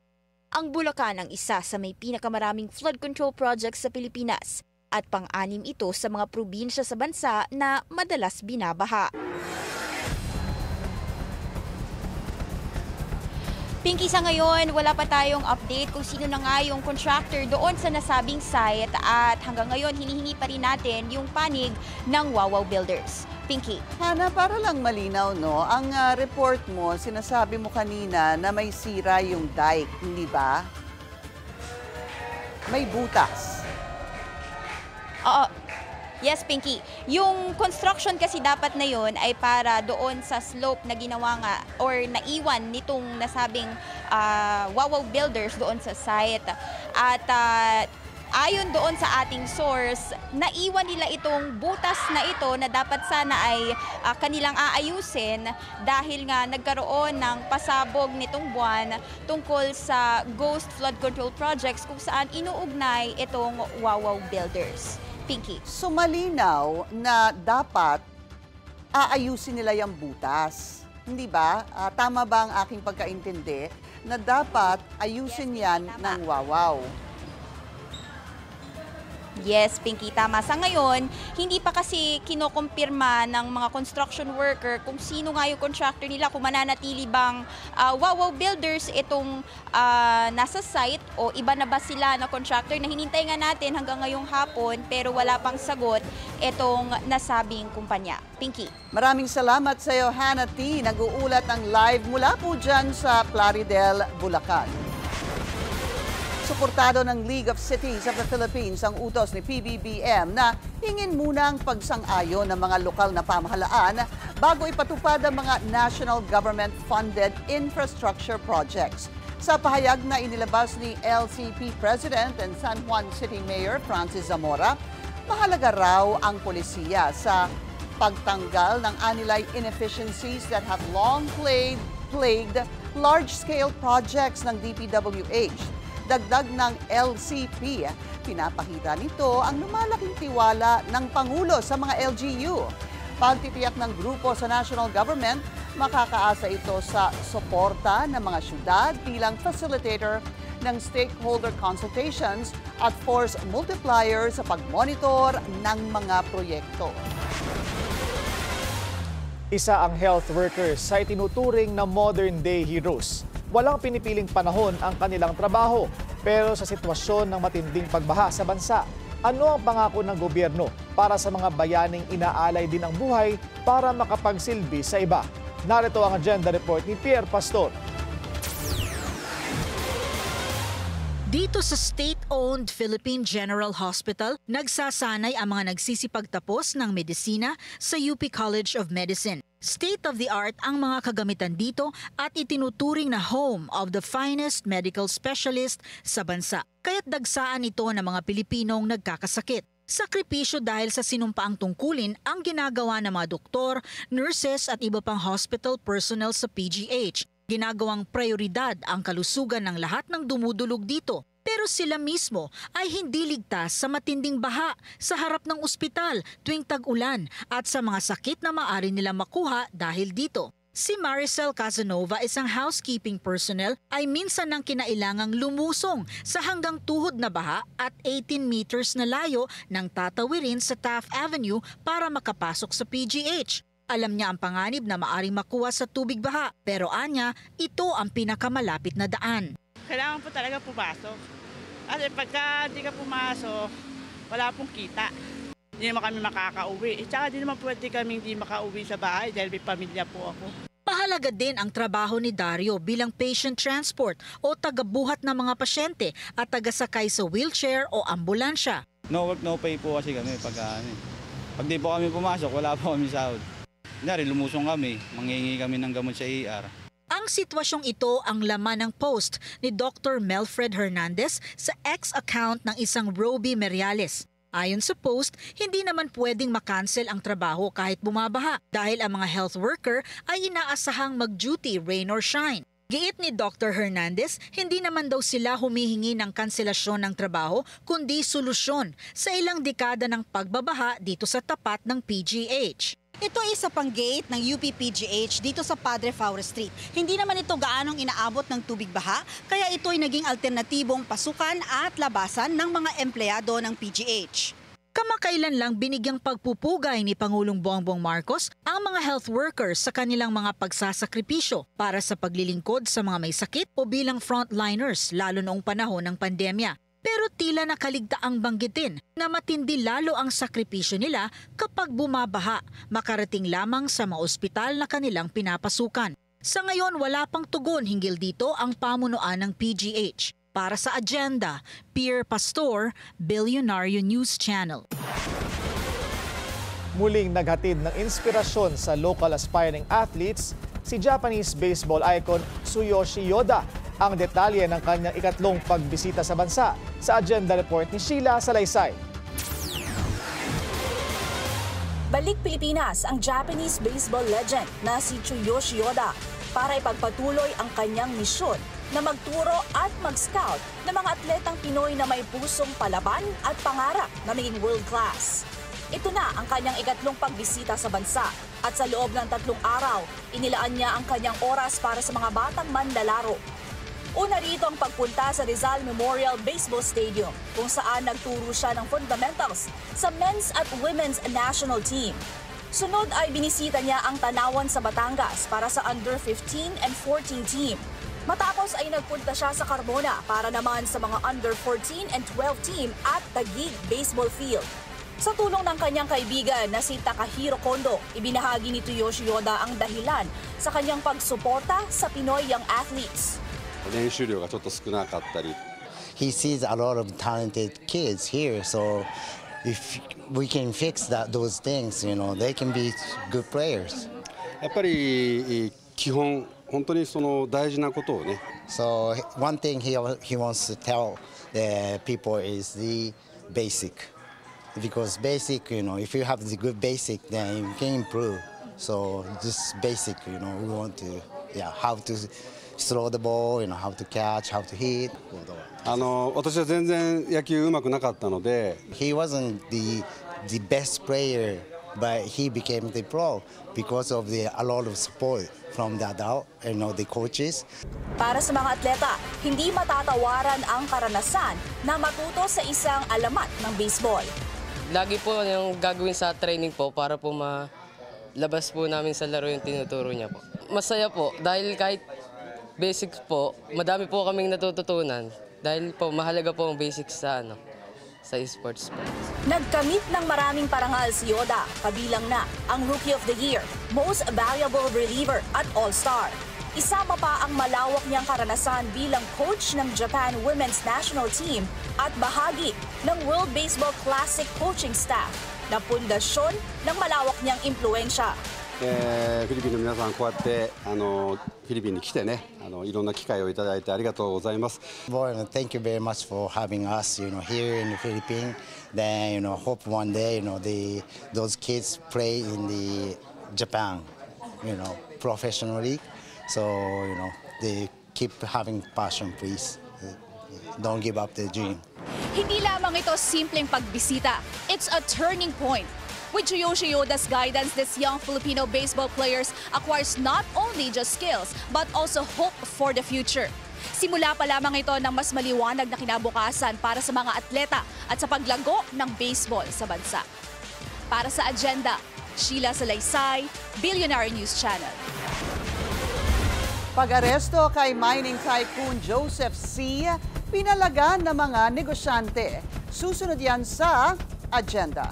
Ang Bulacan ang isa sa may pinakamaraming flood control projects sa Pilipinas at pang-anim ito sa mga probinsya sa bansa na madalas binabaha. Pinky, sa ngayon, wala pa tayong update kung sino na nga yung contractor doon sa nasabing site at hanggang ngayon hinihingi pa rin natin yung panig ng Wawaw Builders. Pinky. Hana, para lang malinaw, no? Ang report mo, sinasabi mo kanina na may sira yung dike, hindi ba? May butas. Oo. Yes, Pinky. Yung construction kasi dapat na yun ay para doon sa slope na ginawa nga or naiwan nitong nasabing Wawaw Builders doon sa site. At ayon doon sa ating source, naiwan nila itong butas na ito na dapat sana ay kanilang aayusin dahil nga nagkaroon ng pasabog nitong buwan tungkol sa ghost flood control projects kung saan inuugnay itong Wawaw Builders. Pinky. So malinaw na dapat aayusin nila yung butas. Hindi ba? Tama ba ang aking pagkaintindi na dapat ayusin yan ng Wawaw? Yes, Pinky, tama. Sa ngayon, hindi pa kasi kinokumpirma ng mga construction worker kung sino nga yung contractor nila, kung mananatili bang Wawaw Builders itong nasa site o iba na ba sila na contractor na hinintay nga natin hanggang ngayong hapon pero wala pang sagot itong nasabing kumpanya. Pinky. Maraming salamat sa iyo, Hannah T. Nag-uulat ng live mula po dyan sa Plaridel, Bulacan. Suportado ng League of Cities of the Philippines ang utos ni PBBM na hingin muna ang pagsang-ayon ng mga lokal na pamahalaan bago ipatupad ang mga national government-funded infrastructure projects. Sa pahayag na inilabas ni LCP President and San Juan City Mayor Francis Zamora, mahalaga raw ang polisiya sa pagtanggal ng anilay inefficiencies that have long plagued large-scale projects ng DPWH. Dagdag ng LCP, pinapakita nito ang lumalaking tiwala ng Pangulo sa mga LGU. Pagtitiyak ng grupo sa national government, makakaasa ito sa suporta ng mga syudad bilang facilitator ng stakeholder consultations at force multiplier sa pagmonitor ng mga proyekto. Isa ang health workers sa itinuturing na modern-day heroes. walang pinipiling panahon ang kanilang trabaho. Pero sa sitwasyon ng matinding pagbaha sa bansa, ano ang pangako ng gobyerno para sa mga bayaning inaalay din ang buhay para makapagsilbi sa iba? Narito ang agenda report ni Pierre Pastor. Dito sa state-owned Philippine General Hospital, nagsasanay ang mga nagsisipagtapos ng medisina sa UP College of Medicine. State-of-the-art ang mga kagamitan dito at itinuturing na home of the finest medical specialist sa bansa. Kaya't dagsaan ito ng mga Pilipinong nagkakasakit. Sakripisyo dahil sa sinumpaang tungkulin ang ginagawa ng mga doktor, nurses at iba pang hospital personnel sa PGH. Ginagawang prioridad ang kalusugan ng lahat ng dumudulog dito. Pero sila mismo ay hindi ligtas sa matinding baha sa harap ng ospital tuwing tag-ulan at sa mga sakit na maaari nilang makuha dahil dito. Si Maricel Casanova, isang housekeeping personnel, ay minsan nang kinailangang lumusong sa hanggang tuhod na baha at 18 meters na layo ng tatawirin sa Taft Avenue para makapasok sa PGH. Alam niya ang panganib na maaring makuha sa tubig baha, pero anya, ito ang pinakamalapit na daan. Kailangan po talaga pumasok. Kasi pagka di ka pumasok, wala pong kita. Hindi naman kami makakauwi. Tsaka di naman pwede kami hindi makauwi sa bahay dahil may pamilya po ako. Mahalaga din ang trabaho ni Dario bilang patient transport o tagabuhat ng mga pasyente at tagasakay sa wheelchair o ambulansya. No work, no pay po kasi kami pag di po kami pumasok, wala po kami sahod. Kunyari, lumusong kami, manghingi kami ng gamot sa ER. Ang sitwasyong ito ang laman ng post ni Dr. Melfred Hernandez sa ex-account ng isang Roby Meriales. Ayon sa post, hindi naman pwedeng makancel ang trabaho kahit bumabaha dahil ang mga health worker ay inaasahang mag-duty rain or shine. Giit ni Dr. Hernandez, hindi naman daw sila humihingi ng kanselasyon ng trabaho kundi solusyon sa ilang dekada ng pagbabaha dito sa tapat ng PGH. Ito ay isa pang gate ng UP-PGH dito sa Padre Faure Street. Hindi naman ito gaanong inaabot ng tubig baha, kaya ito ay naging alternatibong pasukan at labasan ng mga empleyado ng PGH. Kamakailan lang binigyang pagpupugay ni Pangulong Bongbong Marcos ang mga health workers sa kanilang mga pagsasakripisyo para sa paglilingkod sa mga may sakit o bilang frontliners lalo noong panahon ng pandemya. Pero tila nakaligtaang banggitin na matindi lalo ang sakripisyo nila kapag bumabaha, makarating lamang sa mga ospital na kanilang pinapasukan. Sa ngayon, wala pang tugon hinggil dito ang pamunuan ng PGH. Para sa agenda, Pierre Pastor, Billionario News Channel. Muling naghatid ng inspirasyon sa local aspiring athletes si Japanese baseball icon Tsuyoshi Yoda. Ang detalye ng kanyang ikatlong pagbisita sa bansa sa agenda report ni Sheila Salaysay. Balik Pilipinas ang Japanese baseball legend na si Tsuyoshi Yoda para ipagpatuloy ang kanyang misyon na magturo at mag-scout ng mga atletang Pinoy na may pusong palaban at pangarap na maging world class. Ito na ang kanyang ikatlong pagbisita sa bansa at sa loob ng 3 araw, inilaan niya ang kanyang oras para sa mga batang manlalaro. Una rito ang pagpunta sa Rizal Memorial Baseball Stadium kung saan nagturo siya ng fundamentals sa men's at women's national team. Sunod ay binisita niya ang Tanawan sa Batangas para sa under 15 and 14 team. Matapos ay nagpunta siya sa Carmona para naman sa mga under 14 and 12 team at Taguig Baseball Field. Sa tulong ng kanyang kaibigan na si Takahiro Kondo, ibinahagi ni Tsuyoshi Yoda ang dahilan sa kanyang pagsuporta sa Pinoy young athletes. He sees a lot of talented kids here, so if we can fix those things, they can be good players. やっぱり基本本当にその大事なことをね。So one thing he wants to tell the people is the basic, because basic, if you have the good basic, then you can improve. So just basic, we want to, how to throw the ball, how to catch, how to hit. 私は全然野球上手くなかったので。He wasn't the best player, but he became the pro because of a lot of support from the adult, the coaches. Para sa mga atleta, hindi matatawaran ang karanasan na matuto sa isang alamat ng baseball. Lagi po yung gagawin sa training po para po malabas po namin sa laro yung tinuturo niya po. Masaya po dahil kahit Basics po, madami po kaming natututunan dahil po mahalaga po ang basics sa esports po. Nagkamit ng maraming parangal si Yoda, kabilang na ang Rookie of the Year, Most Valuable Reliever at All-Star. Isama pa ang malawak niyang karanasan bilang coach ng Japan Women's National Team at bahagi ng World Baseball Classic coaching staff na pundasyon ng malawak niyang impluensya. フィリピンの皆さん、こうやってフィリピンに来てね、いろんな機会をいただいてありがとうございます。Well, thank you very much for having us, here in the Philippines. Then, hope one day, those kids play in the Japan, professionally. So, they keep having passion, please. Don't give up the dream. Hindi lamang ito simpleng pagbisita. It's a turning point. With Tsuyoshi Yoda's guidance, this young Filipino baseball players acquires not only just skills, but also hope for the future. Simula pa lamang ito ng mas maliwanag na kinabukasan para sa mga atleta at sa paglago ng baseball sa bansa. Para sa Agenda, Sheila Salaysay, Billionaire News Channel. Pag-aresto kay mining tycoon Joseph C., pinalagan ng mga negosyante. Susunod yan sa Agenda.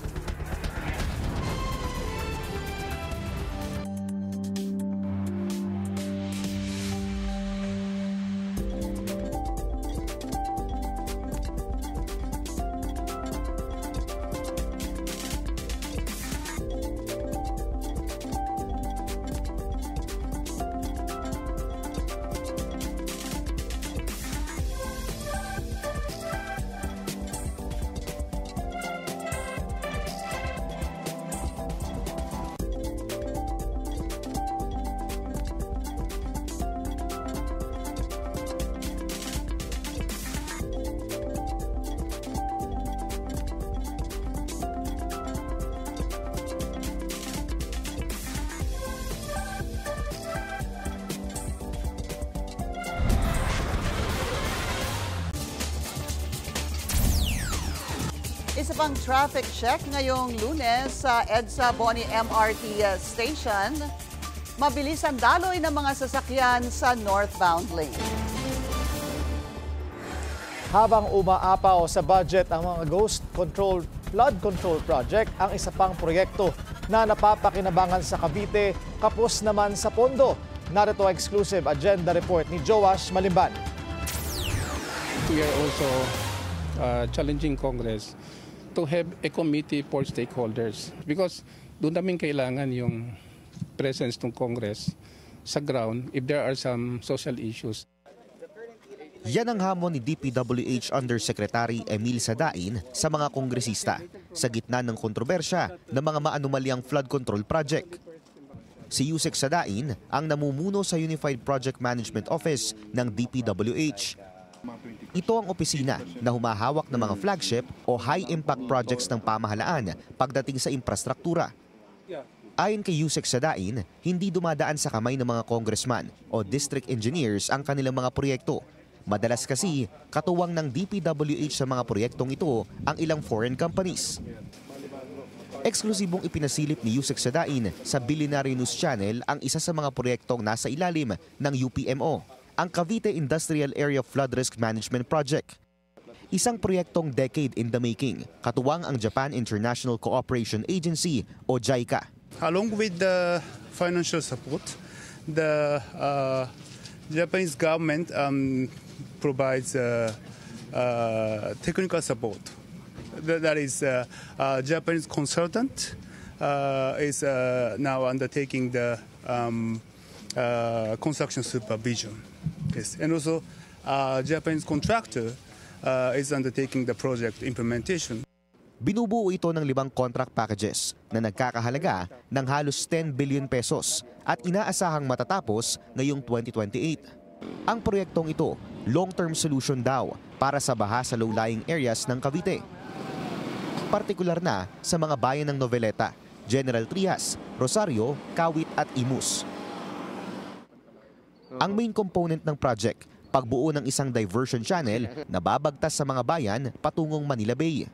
Isa pang traffic check ngayong Lunes sa EDSA Boni MRT Station. Mabilis ang daloy ng mga sasakyan sa northbound lane. Habang umaapaw sa budget ang mga flood control project, ang isa pang proyekto na napapakinabangan sa Cavite, kapos naman sa pondo. Narito ang exclusive agenda report ni Joash Malimban. We are also challenging Congress to have a committee for stakeholders because doon namin kailangan yung presence ng Congress sa ground if there are some social issues. Yan ang hamon ni DPWH Undersecretary Emil Sadain sa mga kongresista sa gitna ng kontrobersya ng mga maanumalyang flood control project. Si Yusek Sadain ang namumuno sa Unified Project Management Office ng DPWH. Ito ang opisina na humahawak ng mga flagship o high-impact projects ng pamahalaan pagdating sa infrastruktura. Ayon kay Yusek Sadain, hindi dumadaan sa kamay ng mga congressman o district engineers ang kanilang mga proyekto. Madalas kasi, katuwang ng DPWH sa mga proyektong ito ang ilang foreign companies. Eksklusibong ipinasilip ni Yusek Sadain sa Billionaire News Channel ang isa sa mga proyektong nasa ilalim ng UPMO, ang Cavite Industrial Area Flood Risk Management Project. Isang proyektong decade in the making, katuwang ang Japan International Cooperation Agency o JICA. Along with the financial support, the Japanese government provides technical support. That is, Japanese consultant is now undertaking the construction supervision. Yes. And also, Japanese contractor is undertaking the project implementation. Binubuo ito ng 5 contract packages na nagkakahalaga ng halos 10 billion pesos at inaasahang matatapos ngayong 2028. Ang proyektong ito, long-term solution daw para sa baha sa low-lying areas ng Cavite. Partikular na sa mga bayan ng Noveleta, General Trias, Rosario, Kawit at Imus. Ang main component ng project, pagbuo ng isang diversion channel na babagtas sa mga bayan patungong Manila Bay.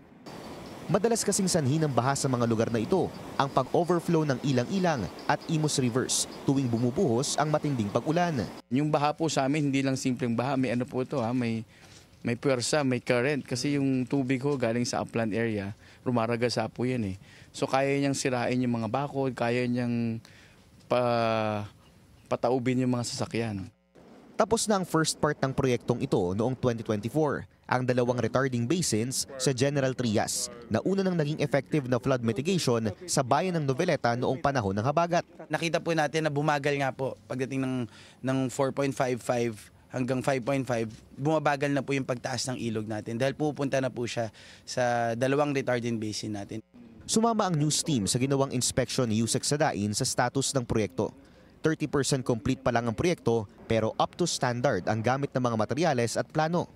Madalas kasing sanhi ng baha sa mga lugar na ito ang pag-overflow ng Ilang-Ilang at Imus Rivers tuwing bumubuhos ang matinding pag-ulan. Yung baha po sa amin, hindi lang simpleng baha. May ano po ito, may puwersa, may current. Kasi yung tubig ho galing sa upland area, rumaragasa po yan eh. So kaya niyang sirain yung mga bakod, kaya niyang pataubin yung mga sasakyan. Tapos na ang first part ng proyektong ito noong 2024, ang 2 retarding basins sa General Trias na una nang naging effective na flood mitigation sa bayan ng Noveleta noong panahon ng habagat. Nakita po natin na bumagal nga po pagdating ng 4.55 hanggang 5.5, bumabagal na po yung pagtaas ng ilog natin dahil pupunta na po siya sa 2 retarding basin natin. Sumama ang news team sa ginawang inspection ni Yusek Sadain sa status ng proyekto. 30% complete pa lang ang proyekto pero up to standard ang gamit ng mga materyales at plano.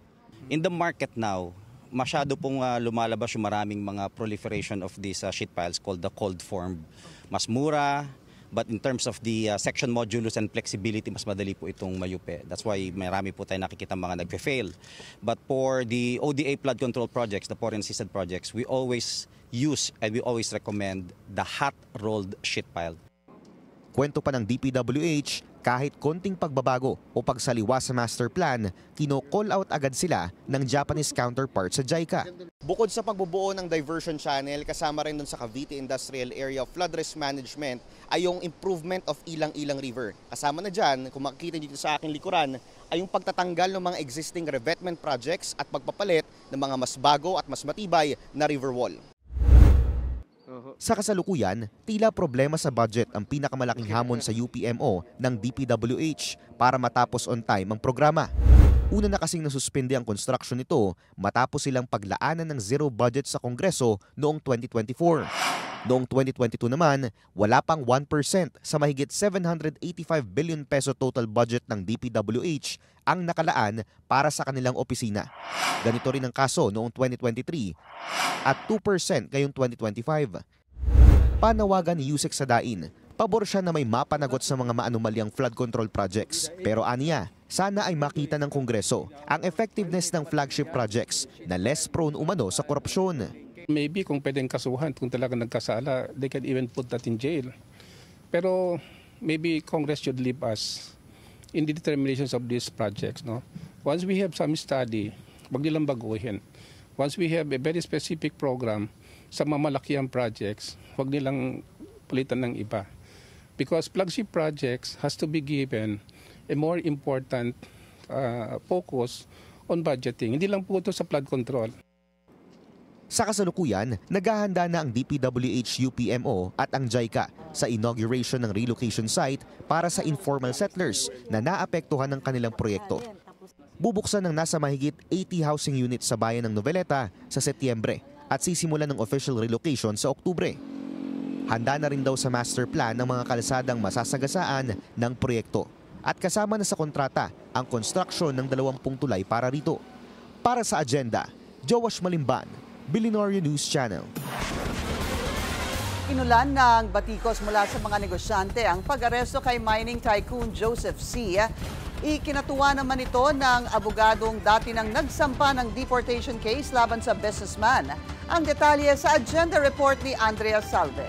In the market now, masyado pong lumalabas yung maraming mga proliferation of these sheet piles called the cold form. Mas mura, but in terms of the section modulus and flexibility, mas madali po itong mayupi. That's why marami po tayo nakikita mga nagfe-fail. But for the ODA flood control projects, the foreign seasoned projects, we always use and we always recommend the hot rolled sheet pile. Kwento pa ng DPWH, kahit konting pagbabago o pagsaliwa sa master plan, kino-call out agad sila ng Japanese counterpart sa JICA. Bukod sa pagbubuo ng diversion channel, kasama rin dun sa Cavite Industrial Area Flood Risk Management ay yung improvement of Ilang-Ilang River. Kasama na dyan, kung makikita dito sa aking likuran, ay yung pagtatanggal ng mga existing revetment projects at pagpapalit ng mga mas bago at mas matibay na river wall. Sa kasalukuyan, tila problema sa budget ang pinakamalaking hamon sa UPMO ng DPWH para matapos on time ang programa. Una na kasing nasuspende ang construction nito matapos silang paglaanan ng zero budget sa Kongreso noong 2024. Noong 2022 naman, wala pang 1% sa mahigit 785 billion peso total budget ng DPWH ang nakalaan para sa kanilang opisina. Ganito rin ang kaso noong 2023 at 2% ngayong 2025. Panawagan ni Yusek Sadain, pabor siya na may mapanagot sa mga maanumalyang flood control projects. Pero aniya, sana ay makita ng Kongreso ang effectiveness ng flagship projects na less prone umano sa korupsyon. Maybe kung pwedeng kasuhan, kung talaga nagkasala, they can even put that in jail. Pero maybe Congress should leave us in the determinations of these projects. No? Once we have some study, wag nilang baguhin. Once we have a very specific program sa mamalakiang projects, wag nilang palitan ng iba. Because flagship projects has to be given a more important focus on budgeting. Hindi lang po ito sa flood control. Sa kasalukuyan, naghahanda na ang DPWH UPMO at ang JICA sa inauguration ng relocation site para sa informal settlers na naapektuhan ng kanilang proyekto. Bubuksan ng nasa mahigit 80 housing units sa bayan ng Noveleta sa Setyembre at sisimulan ng official relocation sa Oktubre. Handa na rin daw sa master plan ng mga kalsadang masasagasaan ng proyekto at kasama na sa kontrata ang construction ng 20 tulay para rito. Para sa agenda, Joash Malimban, Billionaire News Channel. Inulan ng batikos mula sa mga negosyante ang pag-aresto kay mining tycoon Joseph C. Ikinatuwa naman ito ng abogadong dati nang nagsampa ng deportation case laban sa businessman. Ang detalye sa agenda report ni Andrea Salve.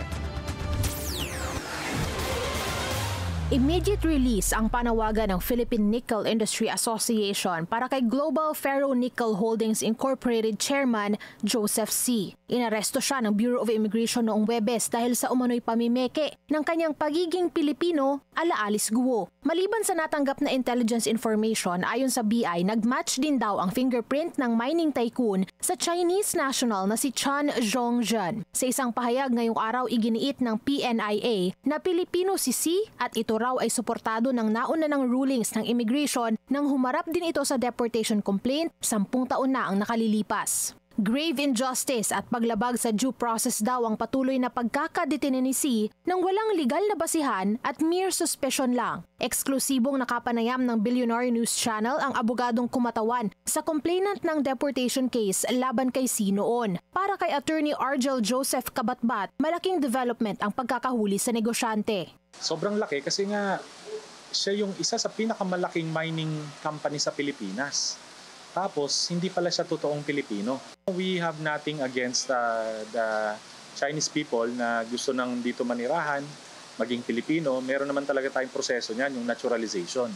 Immediate release ang panawagan ng Philippine Nickel Industry Association para kay Global Ferro-Nickel Holdings Incorporated Chairman Joseph C. Inaresto siya ng Bureau of Immigration noong Huwebes dahil sa umano'y pamimeke ng kanyang pagiging Pilipino ala Alice Guo. Maliban sa natanggap na intelligence information, ayon sa BI, nagmatch din daw ang fingerprint ng mining tycoon sa Chinese national na si Chan Zhongzhen. Sa isang pahayag ngayong araw, iginiit ng PNIA na Pilipino si C at ito raw ay suportado ng nauna ng rulings ng immigration nang humarap din ito sa deportation complaint 10 taon na ang nakalilipas. Grave injustice at paglabag sa due process daw ang patuloy na pagkakadetine ni C nang walang legal na basihan at mere suspicion lang. Eksklusibong nakapanayam ng Billionaire News Channel ang abogadong kumatawan sa complainant ng deportation case laban kay C noon. Para kay Attorney Argel Joseph Kabatbat, malaking development ang pagkakahuli sa negosyante. Sobrang laki kasi nga siya yung isa sa pinakamalaking mining company sa Pilipinas. Tapos, hindi pala siya totoong Pilipino. We have nothing against the Chinese people na gusto nang dito manirahan, maging Pilipino. Meron naman talaga tayong proseso niyan, yung naturalization.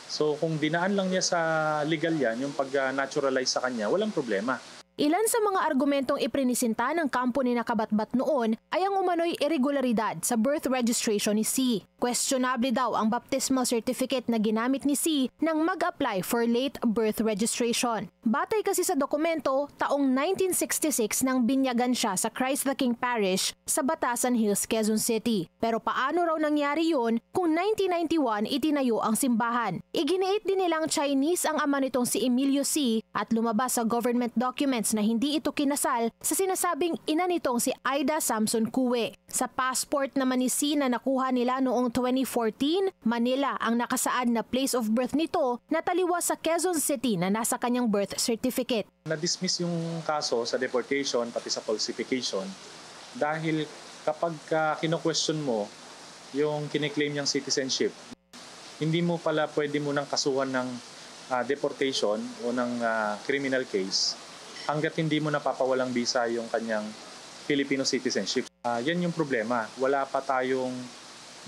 So kung dinaan lang niya sa legal yan, yung pag-naturalize sa kanya, walang problema. Ilan sa mga argumentong iprinisinta ng kampo ni Nakabatbat noon ay ang umano'y irregularidad sa birth registration ni C. Questionable daw ang baptismal certificate na ginamit ni C nang mag-apply for late birth registration. Batay kasi sa dokumento, taong 1966 nang binyagan siya sa Christ the King Parish sa Batasan Hills, Quezon City. Pero paano raw nangyari yun kung 1991 itinayo ang simbahan? Iginiit din nilang Chinese ang ama nitong si Emilio C at lumabas sa government documents na hindi ito kinasal sa sinasabing ina nitong si Aida Samson Cue. Sa passport naman ni C na nakuha nila noong 2014, Manila ang nakasaad na place of birth nito na taliwas sa Quezon City na nasa kanyang birth certificate. Na-dismiss yung kaso sa deportation pati sa falsification dahil kapag kino-question mo yung kiniklaim niyang citizenship, hindi mo pala pwede mo nang kasuhan ng deportation o ng criminal case hanggat hindi mo napapawalang visa yung kanyang Filipino citizenship. Yan yung problema. Wala pa tayong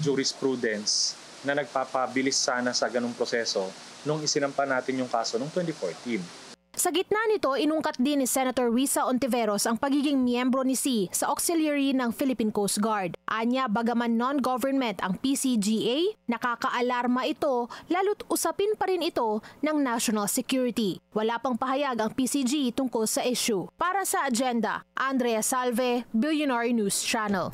jurisprudence na nagpapabilis sana sa ganung proseso nung isinampa natin yung kaso noong 2014. Sa gitna nito, inungkat din ni Senator Risa Ontiveros ang pagiging miyembro ni C sa auxiliary ng Philippine Coast Guard. Anya, bagaman non-government ang PCGA, nakakaalarma ito lalo't usapin pa rin ito ng national security. Wala pang pahayag ang PCG tungkol sa issue. Para sa Agenda, Andrea Salve, Billionaire News Channel.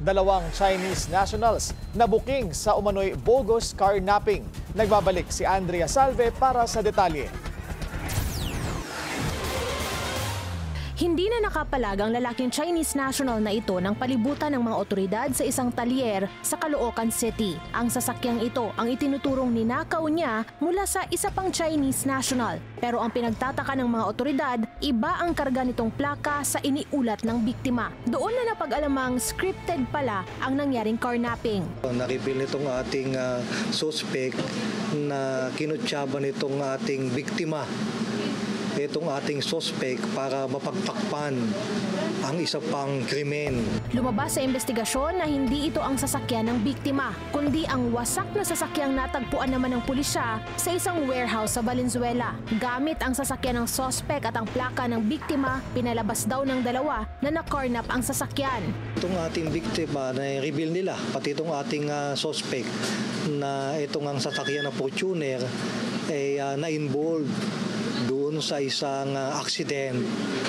Dalawang Chinese nationals na booking sa umano'y bogus carnapping. Nagbabalik si Andrea Salve para sa detalye. Hindi na nakapalag ang lalaking Chinese national na ito ng palibutan ng mga otoridad sa isang talyer sa Caloocan City. Ang sasakyang ito ang itinuturong ninakaw niya mula sa isa pang Chinese national. Pero ang pinagtataka ng mga otoridad, iba ang karga nitong plaka sa iniulat ng biktima. Doon na napag-alamang scripted pala ang nangyaring carnapping. Nakibil nitong ating suspect na kinutsaba nitong ating biktima. Itong ating suspect para mapagtakpan ang isa pang krimen. Lumabas sa investigasyon na hindi ito ang sasakyan ng biktima, kundi ang wasak na sasakyang natagpuan naman ng pulisya sa isang warehouse sa Valenzuela. Gamit ang sasakyan ng suspect at ang plaka ng biktima, pinalabas daw ng dalawa na nakarnap ang sasakyan. Itong ating biktima na reveal nila, pati itong ating suspect na itong ang sasakyan na Fortuner ay na-involved doon sa isang accident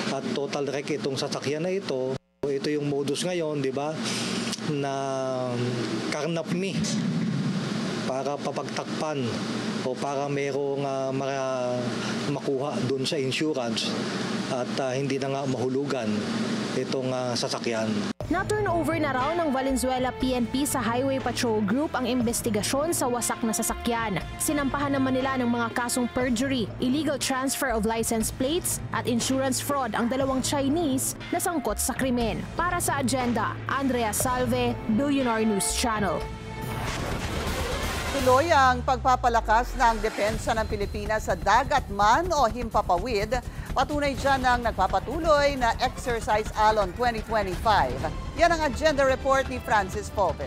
at total wreck itong sasakyan na ito. Ito yung modus ngayon, di ba, na carnap me para papagtakpan o para merong makuha doon sa insurance at hindi na nga mahulugan itong sasakyan. Na-turnover na raw ng Valenzuela PNP sa Highway Patrol Group ang investigasyon sa wasak na sasakyan. Sinampahan naman nila ng mga kasong perjury, illegal transfer of license plates at insurance fraud ang dalawang Chinese na sangkot sa krimen. Para sa Agenda, Andrea Salve, Billionaire News Channel. Tuloy ang pagpapalakas ng depensa ng Pilipinas sa dagat man o himpapawid. Patunay dyan ang nagpapatuloy na Exercise Alon 2025. Yan ang agenda report ni Francis Pope.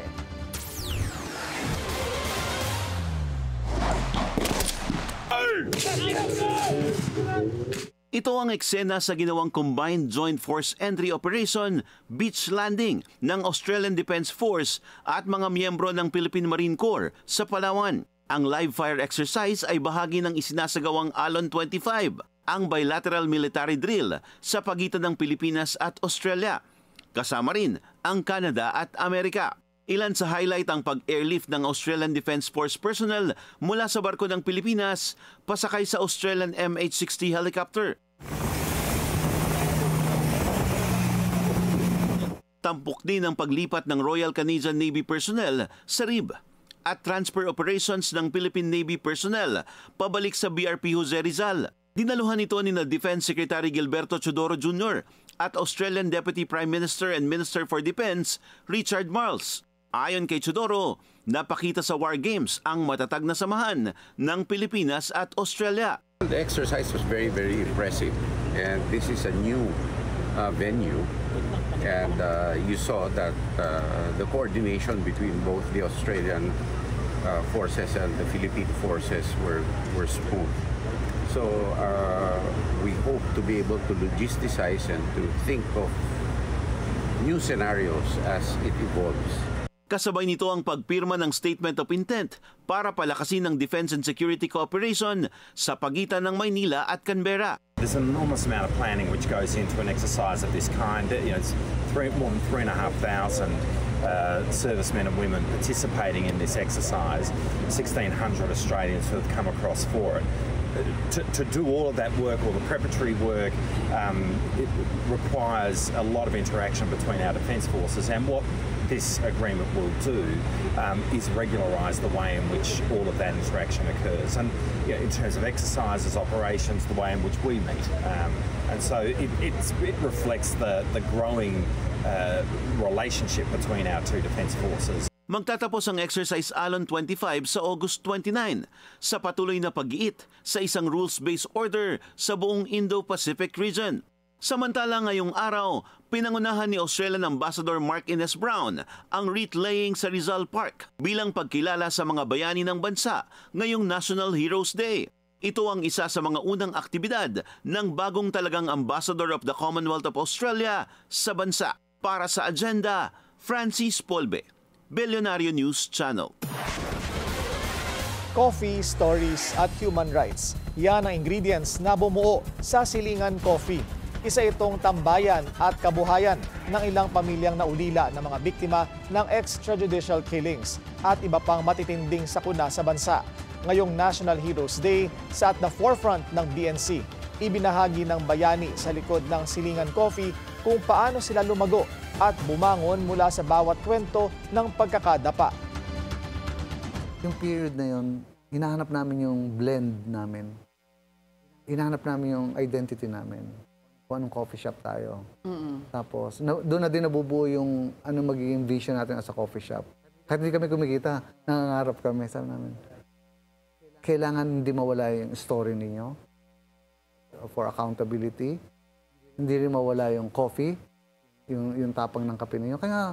Ito ang eksena sa ginawang Combined Joint Force Entry Operation Beach Landing ng Australian Defence Force at mga miyembro ng Philippine Marine Corps sa Palawan. Ang live fire exercise ay bahagi ng isinasagawang Alon 25, ang bilateral military drill sa pagitan ng Pilipinas at Australia. Kasama rin ang Canada at Amerika. Ilan sa highlight ang pag-airlift ng Australian Defence Force personnel mula sa barko ng Pilipinas pasakay sa Australian MH-60 helicopter. Tampok din ang paglipat ng Royal Canadian Navy personnel sa RIB at transfer operations ng Philippine Navy personnel pabalik sa BRP Jose Rizal. Dinaluhan ito ni Defense Secretary Gilberto Chodoro Jr. at Australian Deputy Prime Minister and Minister for Defense Richard Marles. Ayon kay Chodoro, napakita sa War Games ang matatag na samahan ng Pilipinas at Australia. The exercise was very, very impressive, and this is a new venue, and you saw that the coordination between both the Australian forces and the Philippine forces were smooth. So we hope to be able to logisticize and to think of new scenarios as it evolves. Kasabay nito ang pagpirma ng Statement of Intent para palakasin ng defense and security cooperation sa pagitan ng Maynila at Canberra. There's an enormous amount of planning which goes into an exercise of this kind. You know, it's more than 3,500 servicemen and women participating in this exercise, 1,600 Australians who have come across for it. To do all of that work, all the preparatory work, it requires a lot of interaction between our defence forces, and what this agreement will do is regularise the way in which all of that interaction occurs, and in terms of exercises, operations, the way in which we meet, and so it reflects the growing relationship between our two defence forces. Magtatapos ang Exercise Alon 25 sa August 29 sa patuloy na pag-iit sa isang rules-based order sa buong Indo-Pacific region. Samantala ngayong araw, pinangunahan ni Australian Ambassador Mark Innes Brown ang wreath laying sa Rizal Park bilang pagkilala sa mga bayani ng bansa ngayong National Heroes Day. Ito ang isa sa mga unang aktibidad ng bagong talagang Ambassador of the Commonwealth of Australia sa bansa. Para sa Agenda, Francis Polbe, Billionario News Channel. Coffee, stories at human rights. Yan ang ingredients na bumuo sa Silingan Coffee. Isa itong tambayan at kabuhayan ng ilang pamilyang naulila ng mga biktima ng extrajudicial killings at iba pang matitinding sakuna sa bansa. Ngayong National Heroes Day, sa at the forefront ng BNC, ibinahagi ng bayani sa likod ng Silingan Coffee kung paano sila lumago at bumangon mula sa bawat kwento ng pagkakadapa. Yung period na yun, hinahanap namin yung blend namin. Hinahanap namin yung identity namin. Kung anong coffee shop tayo. Tapos, doon na din nabubuo yung ano magiging vision natin as a coffee shop. Kahit hindi kami kumikita, nangangarap kami. Sabi namin, kailangan hindi mawala yung story ninyo for accountability. Hindi rin mawala yung coffee, yung tapang ng kape ninyo. Kaya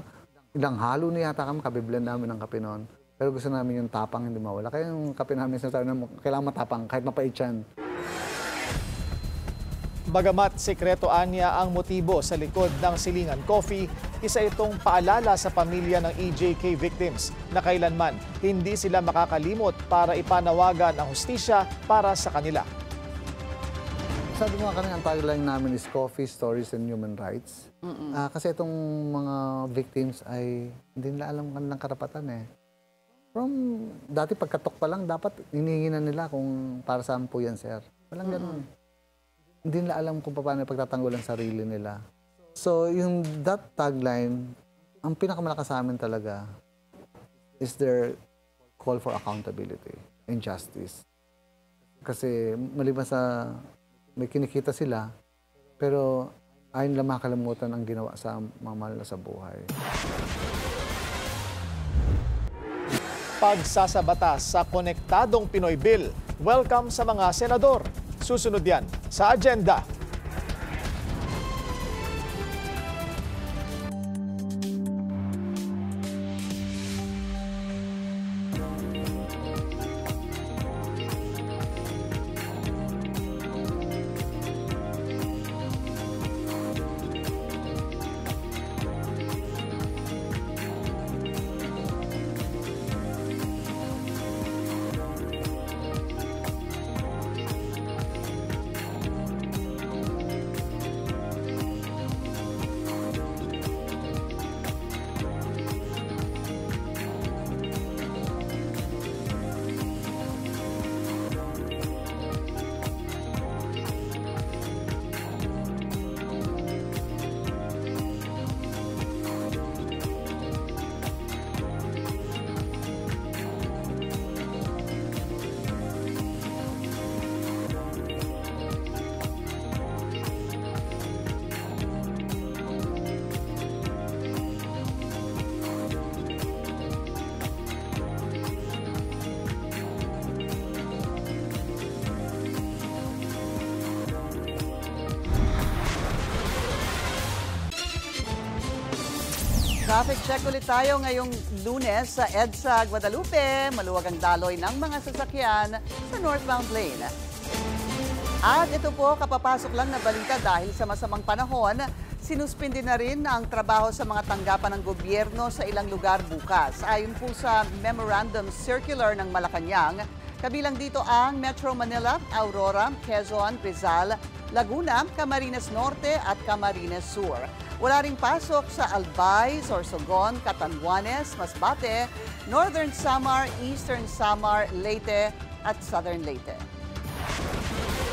ilang halo na yata kami, kabiblend namin ng kape noon. Pero gusto namin yung tapang hindi mawala. Kaya yung kape namin, sinasabi namin, kailangan matapang, kahit mapait yan. Bagamat sekreto anya ang motibo sa likod ng Silingan Coffee, isa itong paalala sa pamilya ng EJK victims na kailanman hindi sila makakalimot para ipanawagan ang hustisya para sa kanila. Sabi ko nga kanina, ang tagline namin is Coffee, Stories, and Human Rights. Kasi itong mga victims ay hindi nila alam kanilang karapatan eh. From dati pagkatok pa lang, dapat hinihingi na nila kung para saan po yan, sir. Walang ganun. Hindi nila alam kung paano pagtatanggol ang sarili nila. So, yung that tagline, ang pinakamalakas sa amin talaga is their call for accountability and justice. Kasi maliban sa may kinikita sila, pero ayun lang makalimutan ang ginawa sa mga mahal sa buhay. Pagsasabatas sa Konektadong Pinoy Bill. Welcome sa mga senador. Susunod yan sa agenda. Traffic check ulit tayo ngayong Lunes sa EDSA Guadalupe. Maluwag ang daloy ng mga sasakyan sa northbound lane. At ito po, kapapasok lang na balita dahil sa masamang panahon, sinuspindi na rin ang trabaho sa mga tanggapan ng gobyerno sa ilang lugar bukas. Ayon po sa Memorandum Circular ng Malacanang, kabilang dito ang Metro Manila, Aurora, Quezon, Rizal, Laguna, Camarines Norte at Camarines Sur. Wala ring pasok sa Albay, Sorsogon, Catanduanes, Masbate, Northern Samar, Eastern Samar, Leyte at Southern Leyte.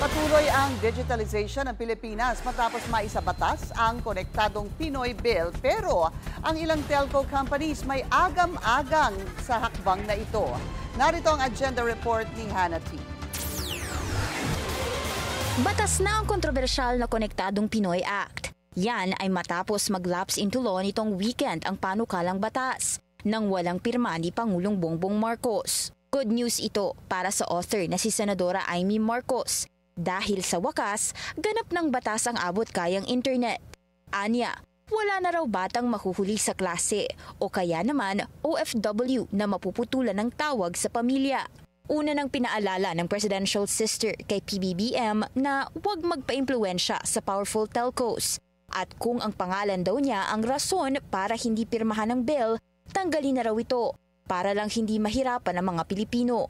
Patuloy ang digitalization ng Pilipinas matapos maisabatas ang Konektadong Pinoy Bill. Pero ang ilang telco companies may agam-agang sa hakbang na ito. Narito ang agenda report ni Hannah T. Batas na ang kontrobersyal na Konektadong Pinoy Act. Yan ay matapos mag-lapse into law nitong weekend ang panukalang batas nang walang pirma ni Pangulong Bongbong Marcos. Good news ito para sa author na si Senadora Amy Marcos dahil sa wakas, ganap ng batas ang abot kayang internet. Anya, wala na raw batang mahuhuli sa klase o kaya naman OFW na mapuputulan ng tawag sa pamilya. Una nang pinaalala ng presidential sister kay PBBM na huwag magpa-impluwensya sa powerful telcos. At kung ang pangalan daw niya ang rason para hindi pirmahan ng bill, tanggalin na raw ito para lang hindi mahirapan ang mga Pilipino.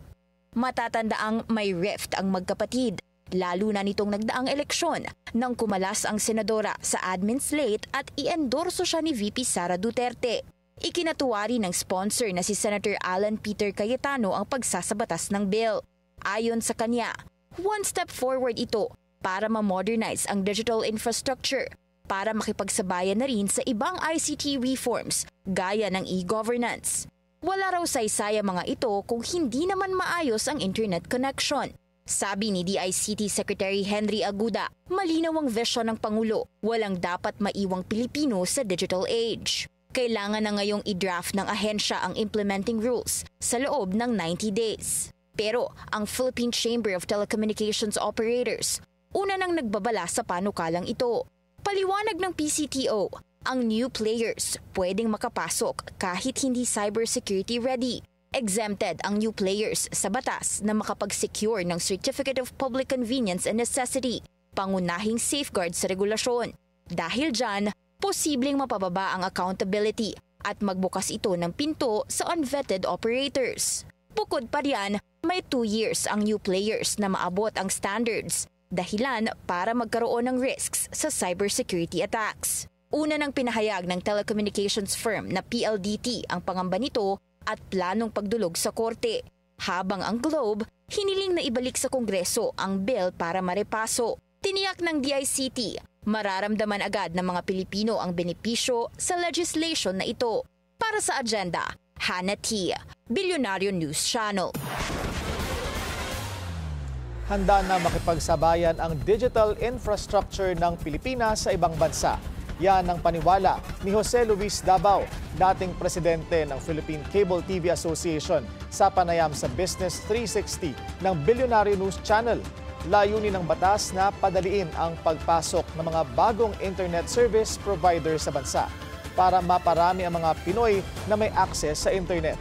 Matatandaang may rift ang magkapatid, lalo na nitong nagdaang eleksyon nang kumalas ang senadora sa admin slate at i-endorso siya ni VP Sara Duterte. Ikinatuwari ng sponsor na si Senator Alan Peter Cayetano ang pagsasabatas ng bill. Ayon sa kanya, one step forward ito para ma-modernize ang digital infrastructure para makipagsabayan na rin sa ibang ICT reforms gaya ng e-governance. Wala raw saysay ang mga ito kung hindi naman maayos ang internet connection. Sabi ni DICT Secretary Henry Aguda, malinaw ang vision ng Pangulo, walang dapat maiwang Pilipino sa digital age. Kailangan na ngayong i-draft ng ahensya ang implementing rules sa loob ng 90 days. Pero ang Philippine Chamber of Telecommunications Operators, una nang nagbabala sa panukalang ito. Paliwanag ng PCTO, ang new players pwedeng makapasok kahit hindi cybersecurity ready. Exempted ang new players sa batas na makapag-secure ng Certificate of Public Convenience and Necessity, pangunahing safeguard sa regulasyon. Dahil dyan, posibleng mapababa ang accountability at magbukas ito ng pinto sa unvetted operators. Bukod pa riyan, may 2 years ang new players na maabot ang standards, dahilan para magkaroon ng risks sa cybersecurity attacks. Una nang pinahayag ng telecommunications firm na PLDT ang pangamba nito at planong pagdulog sa korte, habang ang Globe hiniling na ibalik sa Kongreso ang bill para marepaso. Tiniyak ng DICT, mararamdaman agad ng mga Pilipino ang benepisyo sa legislation na ito. Para sa agenda, Hannah T, Bilyonaryo News Channel. Handa na makipagsabayan ang digital infrastructure ng Pilipinas sa ibang bansa. Yan ang paniwala ni Jose Luis Davao, dating presidente ng Philippine Cable TV Association sa panayam sa Business 360 ng Bilyonaryo News Channel. Layunin ng batas na padaliin ang pagpasok ng mga bagong internet service provider sa bansa para maparami ang mga Pinoy na may access sa internet.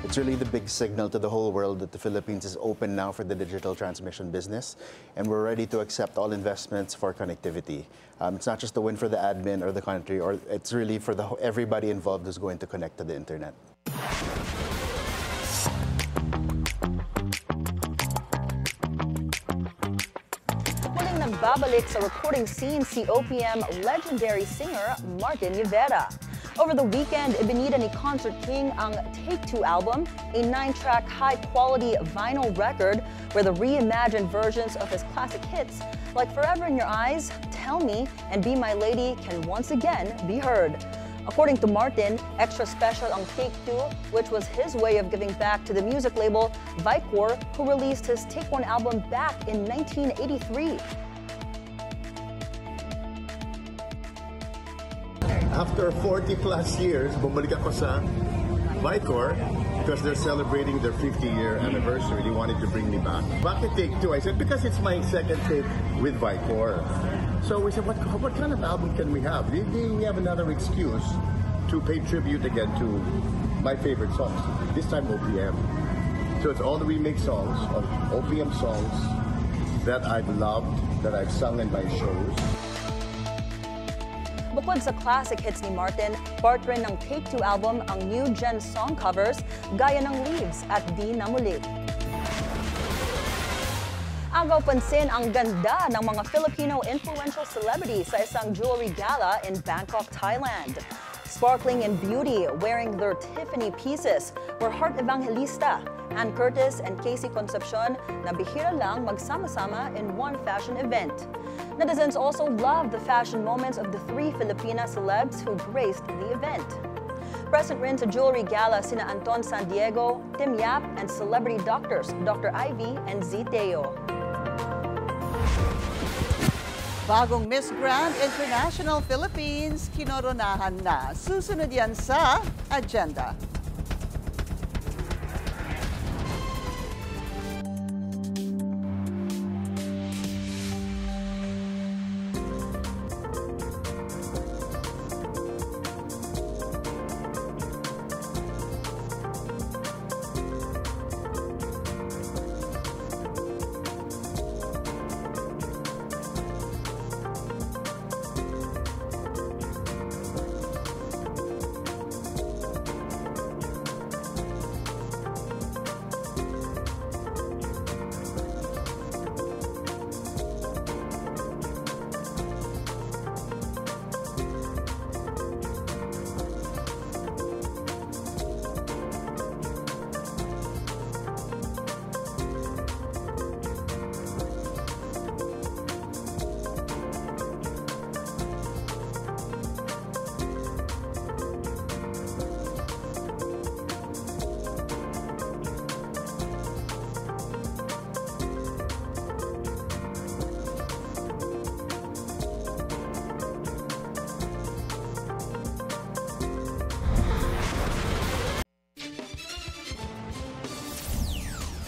It's really the big signal to the whole world that the Philippines is open now for the digital transmission business, and we're ready to accept all investments for connectivity. It's not just a win for the admin or the country, or it's really for everybody involved who's going to connect to the internet. Muling nagbabalik sa recording scene si OPM legendary singer Martin Rivera. Over the weekend, ibinida ni Concert King ang Take Two album, a 9-track high-quality vinyl record where the reimagined versions of his classic hits like Forever in Your Eyes, Tell Me, and Be My Lady can once again be heard. According to Martin, extra special ang Take Two, which was his way of giving back to the music label Vicor, who released his Take One album back in 1983. After 40 plus years, bumalik ako sa Vicor, because they're celebrating their 50-year anniversary, they wanted to bring me back. Bakit Take Two? I said, because it's my second take with Vicor. So we said, what kind of album can we have? We have another excuse to pay tribute again to my favorite songs, this time OPM. So it's all the remix songs of OPM songs that I've loved, that I've sung in my shows. Bukod sa classic hits ni Martin, part rin ng Take Two album ang new gen song covers gaya ng Leaves at Di Na Muli. Agaw pansin ang ganda ng mga Filipino influential celebrities sa isang jewelry gala in Bangkok, Thailand. Sparkling in beauty, wearing their Tiffany pieces were Heart Evangelista, Ann Curtis and Casey Concepcion na bihira lang magsama-sama in one fashion event. Netizens also loved the fashion moments of the three Filipina celebs who graced the event. Present rin sa jewelry gala sina Anton San Diego, Tim Yap, and celebrity doctors Dr. Ivy and Z. Teo. Bagong Miss Grand International Philippines, kinoronahan na. Susunod yan sa agenda.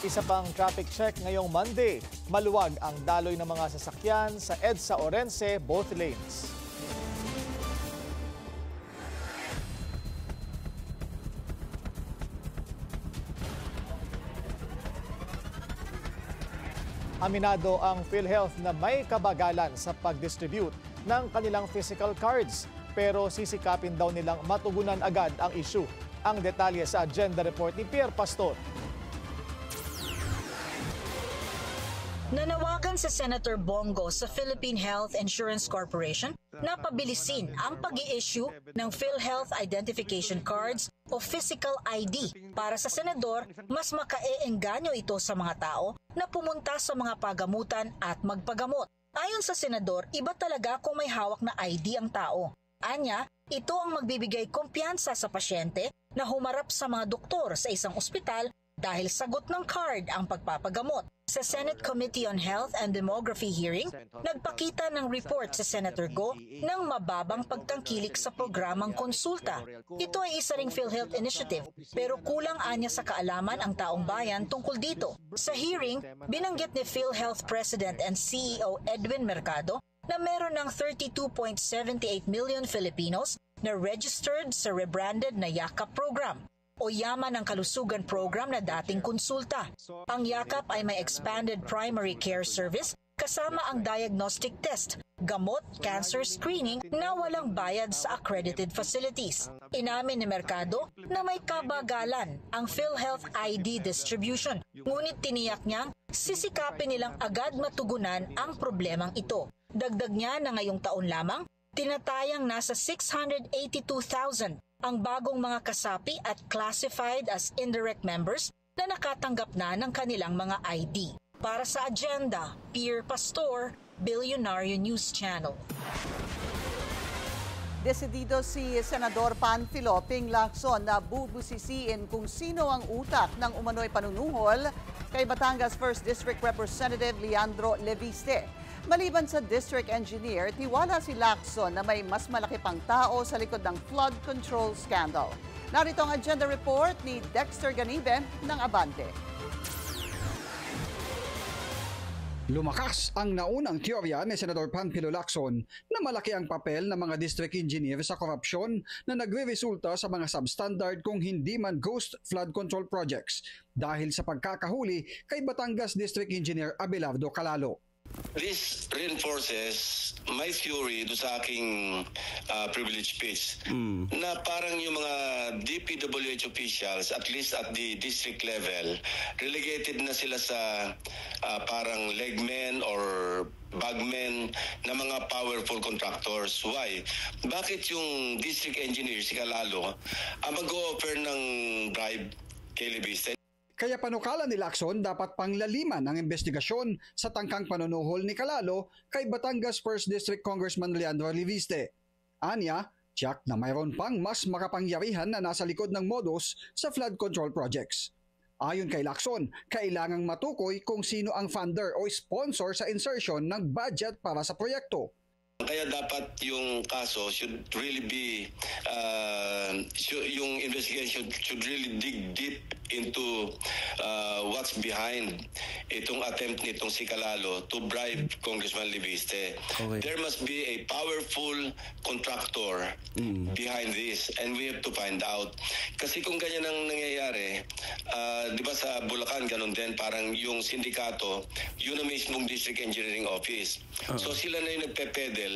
Isa pang traffic check ngayong Monday. Maluwag ang daloy ng mga sasakyan sa EDSA Orense, both lanes. Aminado ang PhilHealth na may kabagalan sa pag-distribute ng kanilang physical cards, pero sisikapin daw nilang matugunan agad ang issue. Ang detalye sa agenda report ni Pierre Pastor. Nanawagan sa Senator Bongo sa Philippine Health Insurance Corporation na pabilisin ang pag-i-issue ng PhilHealth Identification Cards o Physical ID para sa senador mas makaeengganyo ito sa mga tao na pumunta sa mga pagamutan at magpagamot. Ayon sa senador, iba talaga kung may hawak na ID ang tao. Anya, ito ang magbibigay kumpiyansa sa pasyente na humarap sa mga doktor sa isang ospital dahil sagot ng card ang pagpapagamot. Sa Senate Committee on Health and Demography hearing, nagpakita ng report sa Senator Go ng mababang pagtangkilik sa programang konsulta. Ito ay isa ring PhilHealth initiative, pero kulang anya sa kaalaman ang taong bayan tungkol dito. Sa hearing, binanggit ni PhilHealth President and CEO Edwin Mercado na meron ng 32.78 million Filipinos na registered sa rebranded na YAKAP program o Yaman ng Kalusugan program na dating konsulta. Ang YAKAP ay may expanded primary care service kasama ang diagnostic test, gamot, cancer screening na walang bayad sa accredited facilities. Inamin ni Mercado na may kabagalan ang PhilHealth ID distribution, ngunit tiniyak niyang sisikapin nilang agad matugunan ang problemang ito. Dagdag niya na ngayong taon lamang, tinatayang nasa 682,000 ang bagong mga kasapi at classified as indirect members na nakatanggap na ng kanilang mga ID. Para sa agenda, Pierre Pastor, Billionario News Channel. Desidido si Senador Panfilo Ping Lacson na bubusisiin kung sino ang utak ng umano'y panunuhol kay Batangas 1st District Representative Leandro Leviste. Maliban sa district engineer, tiwala si Lacson na may mas malaki pang tao sa likod ng flood control scandal. Narito ang agenda report ni Dexter Ganibe ng Abante. Lumakas ang naunang teorya ni Senador Panfilo Lacson na malaki ang papel ng mga district engineer sa korupsyon na nagre-resulta sa mga substandard kung hindi man ghost flood control projects dahil sa pagkakahuli kay Batangas District Engineer Abelardo Calalo. This reinforces my theory do sa aking privilege speech na parang yung mga DPWH officials, at least at the district level, relegated na sila sa parang legmen or bagmen na mga powerful contractors. Why? Bakit yung district engineer, si Calalo, mag-o-offer ng bribe kay Libiste? Kaya panukala ni Lacson dapat panglaliman ang investigasyon sa tangkang panunuhol ni Calalo kay Batangas 1st District Congressman Leandro Aliviste. Anya, tiyak na mayroon pang mas makapangyarihan na nasa likod ng modus sa flood control projects. Ayon kay Lacson, kailangang matukoy kung sino ang funder o sponsor sa insertion ng budget para sa proyekto. Kaya dapat yung kaso should really be, yung investigation should really dig deep into what's behind itong attempt nitong si Calalo to bribe Congressman Libiste. Okay. There must be a powerful contractor behind this, and we have to find out. Kasi kung ganyan ang nangyayari, di ba sa Bulacan ganun din, parang yung sindikato, yun ang mismong district engineering office. So sila na yung nagpepedel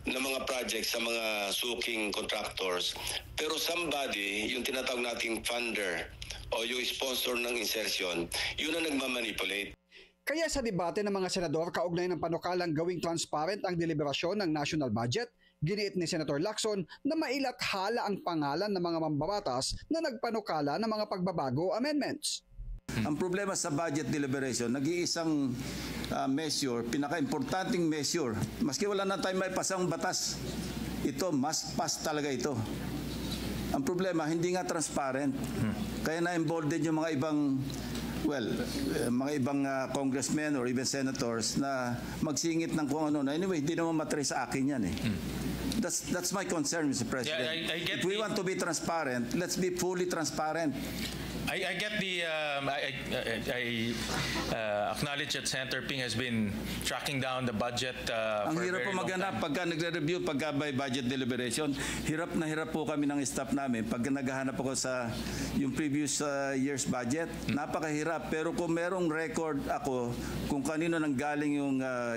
ng mga projects sa mga suking contractors. Pero somebody, yung tinatawag nating funder o yung sponsor ng insertion, yun ang nagmamanipulate. Kaya sa debate ng mga senador kaugnay ng panukalang gawing transparent ang deliberasyon ng national budget, giniit ni Senator Lacson na mailathala ang pangalan ng mga mambabatas na nagpanukala ng mga pagbabago amendments. Ang problema sa budget deliberation, nag-iisang measure, pinaka-importanting measure, maski wala na tayong may pasang batas, ito, must pass talaga ito. Ang problema, hindi nga transparent. Kaya na-embolden yung mga ibang, mga ibang congressmen or even senators na magsingit ng kung ano. Anyway, hindi naman matrace sa akin yan eh. That's my concern, Mr. President. Yeah, I get If we want to be transparent, let's be fully transparent. I get the, I acknowledge that Senator Ping has been tracking down the budget Ang for a hirap very po long maghanap time. pagka nagre-review, pagka by budget deliberation. Hirap na hirap po kami ng staff namin. Pag naghahanap ako sa yung previous year's budget, napakahirap. Pero kung merong record ako kung kanino nang galing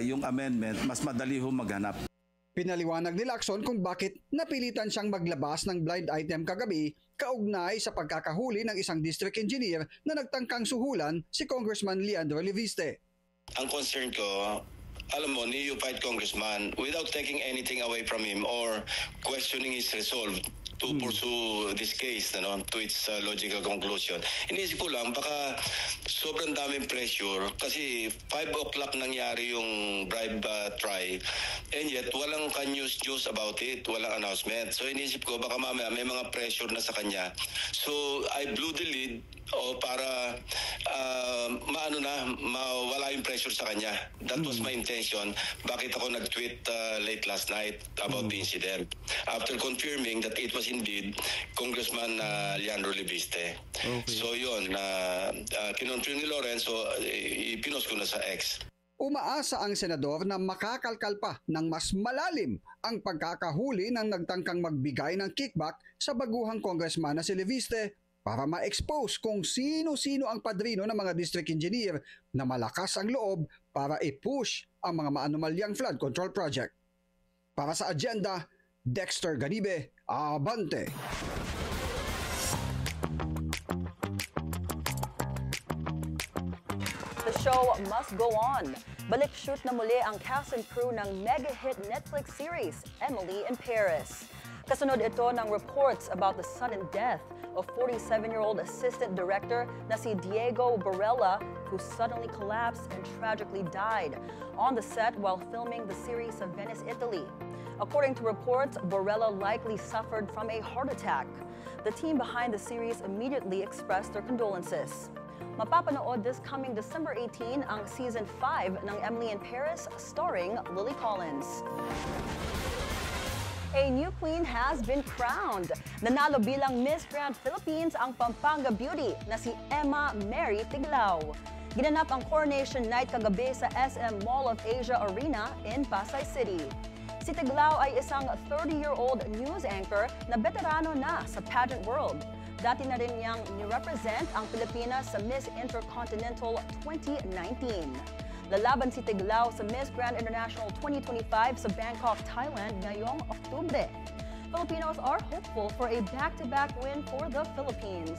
yung amendment, mas madali ho maghanap. Pinaliwanag ni Lacson kung bakit napilitan siyang maglabas ng blind item kagabi kaugnay sa pagkakahuli ng isang district engineer na nagtangkang suhulan si Congressman Leandro Aliviste. Ang concern ko, alam mo, neophyte congressman, without taking anything away from him or questioning his resolve to pursue this case to its logical conclusion. Iniisip ko lang, baka sobrang daming pressure kasi 5 o'clock nangyari yung bribe try and yet walang ka-news about it, walang announcement. So iniisip ko, baka mamaya may mga pressure na sa kanya. So I blew the lead para mawala yung pressure sa kanya. That was my intention. Bakit ako nag-tweet late last night about the incident? After confirming that it was indeed Congressman Leandro Libiste. Okay. So yun, kinonfirm ni Lorenzo, ipinost ko na sa X. Umaasa ang senador na makakalkal pa ng mas malalim ang pagkakahuli ng nagtangkang magbigay ng kickback sa baguhang congressman na si Libiste para ma-expose kung sino-sino ang padrino ng mga district engineer na malakas ang loob para i-push ang mga maanumalyang flood control project. Para sa agenda, Dexter Ganibe, Abante. The show must go on. Balik shoot na muli ang cast and crew ng mega-hit Netflix series, Emily in Paris. Kasunod ito ng reports about the sudden death of 47-year-old assistant director na si Diego Borrella, who suddenly collapsed and tragically died on the set while filming the series of Venice, Italy. According to reports, Borrella likely suffered from a heart attack. The team behind the series immediately expressed their condolences. Mapapanood this coming December 18 ang Season 5 ng Emily in Paris starring Lily Collins. A new queen has been crowned. Nanalo bilang Miss Grand Philippines ang Pampanga beauty na si Emma Mary Tiglao. Ginanap ang coronation night kagabi sa SM Mall of Asia Arena in Pasay City. Si Tiglao ay isang 30-year-old news anchor na veterano na sa pageant world. Dati na rin niyang ni-represent ang Pilipinas sa Miss Intercontinental 2019. Lalaban si Tiglao sa Miss Grand International 2025 sa Bangkok, Thailand ngayong Oktubre. Filipinos are hopeful for a back-to-back win for the Philippines.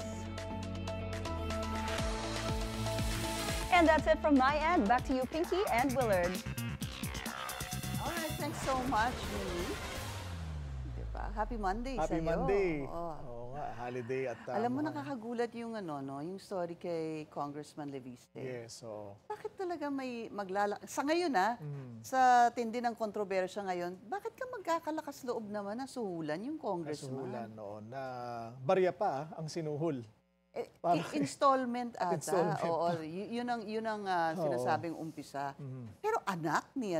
And that's it from my end. Back to you, Pinky and Willard. All right, thanks so much, Mimi. Diba? Happy Monday Happy sa'yo. Monday. Oo. Oo nga, holiday at Alam mo, nakakagulat yung yung story kay Congressman Leviste. Yes, so Bakit talaga may sa ngayon sa tindi ng kontrobersya ngayon, bakit ka magkakalakas loob naman na suhulan yung congressman? nasuhulan noon na barya pa ang sinuhul. Installment ata. Installment. Oo, yun ang sinasabing umpisa. Pero anak ni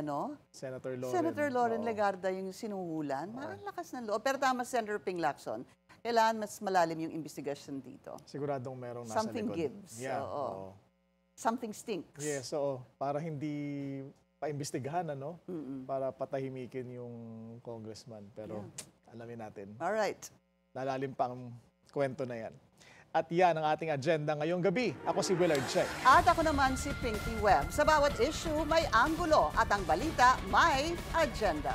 Senator Lauren Legarda yung sinuhulan. Ang lakas ng loob. Pero tama, Senator Ping Lacson, kailangan mas malalim yung investigation dito. Siguradong merong nasa Something likod. gives. Yeah, Oo. Something stinks. Yes, oo. Para hindi paimbestigahan, para patahimikin yung congressman. Pero alamin natin. Alright. Lalalim pa ang kwento na yan. At yan ang ating agenda ngayong gabi. Ako si Willard Che. At ako naman si Pinky Webb. Sa bawat issue, may anggulo at ang balita, may agenda.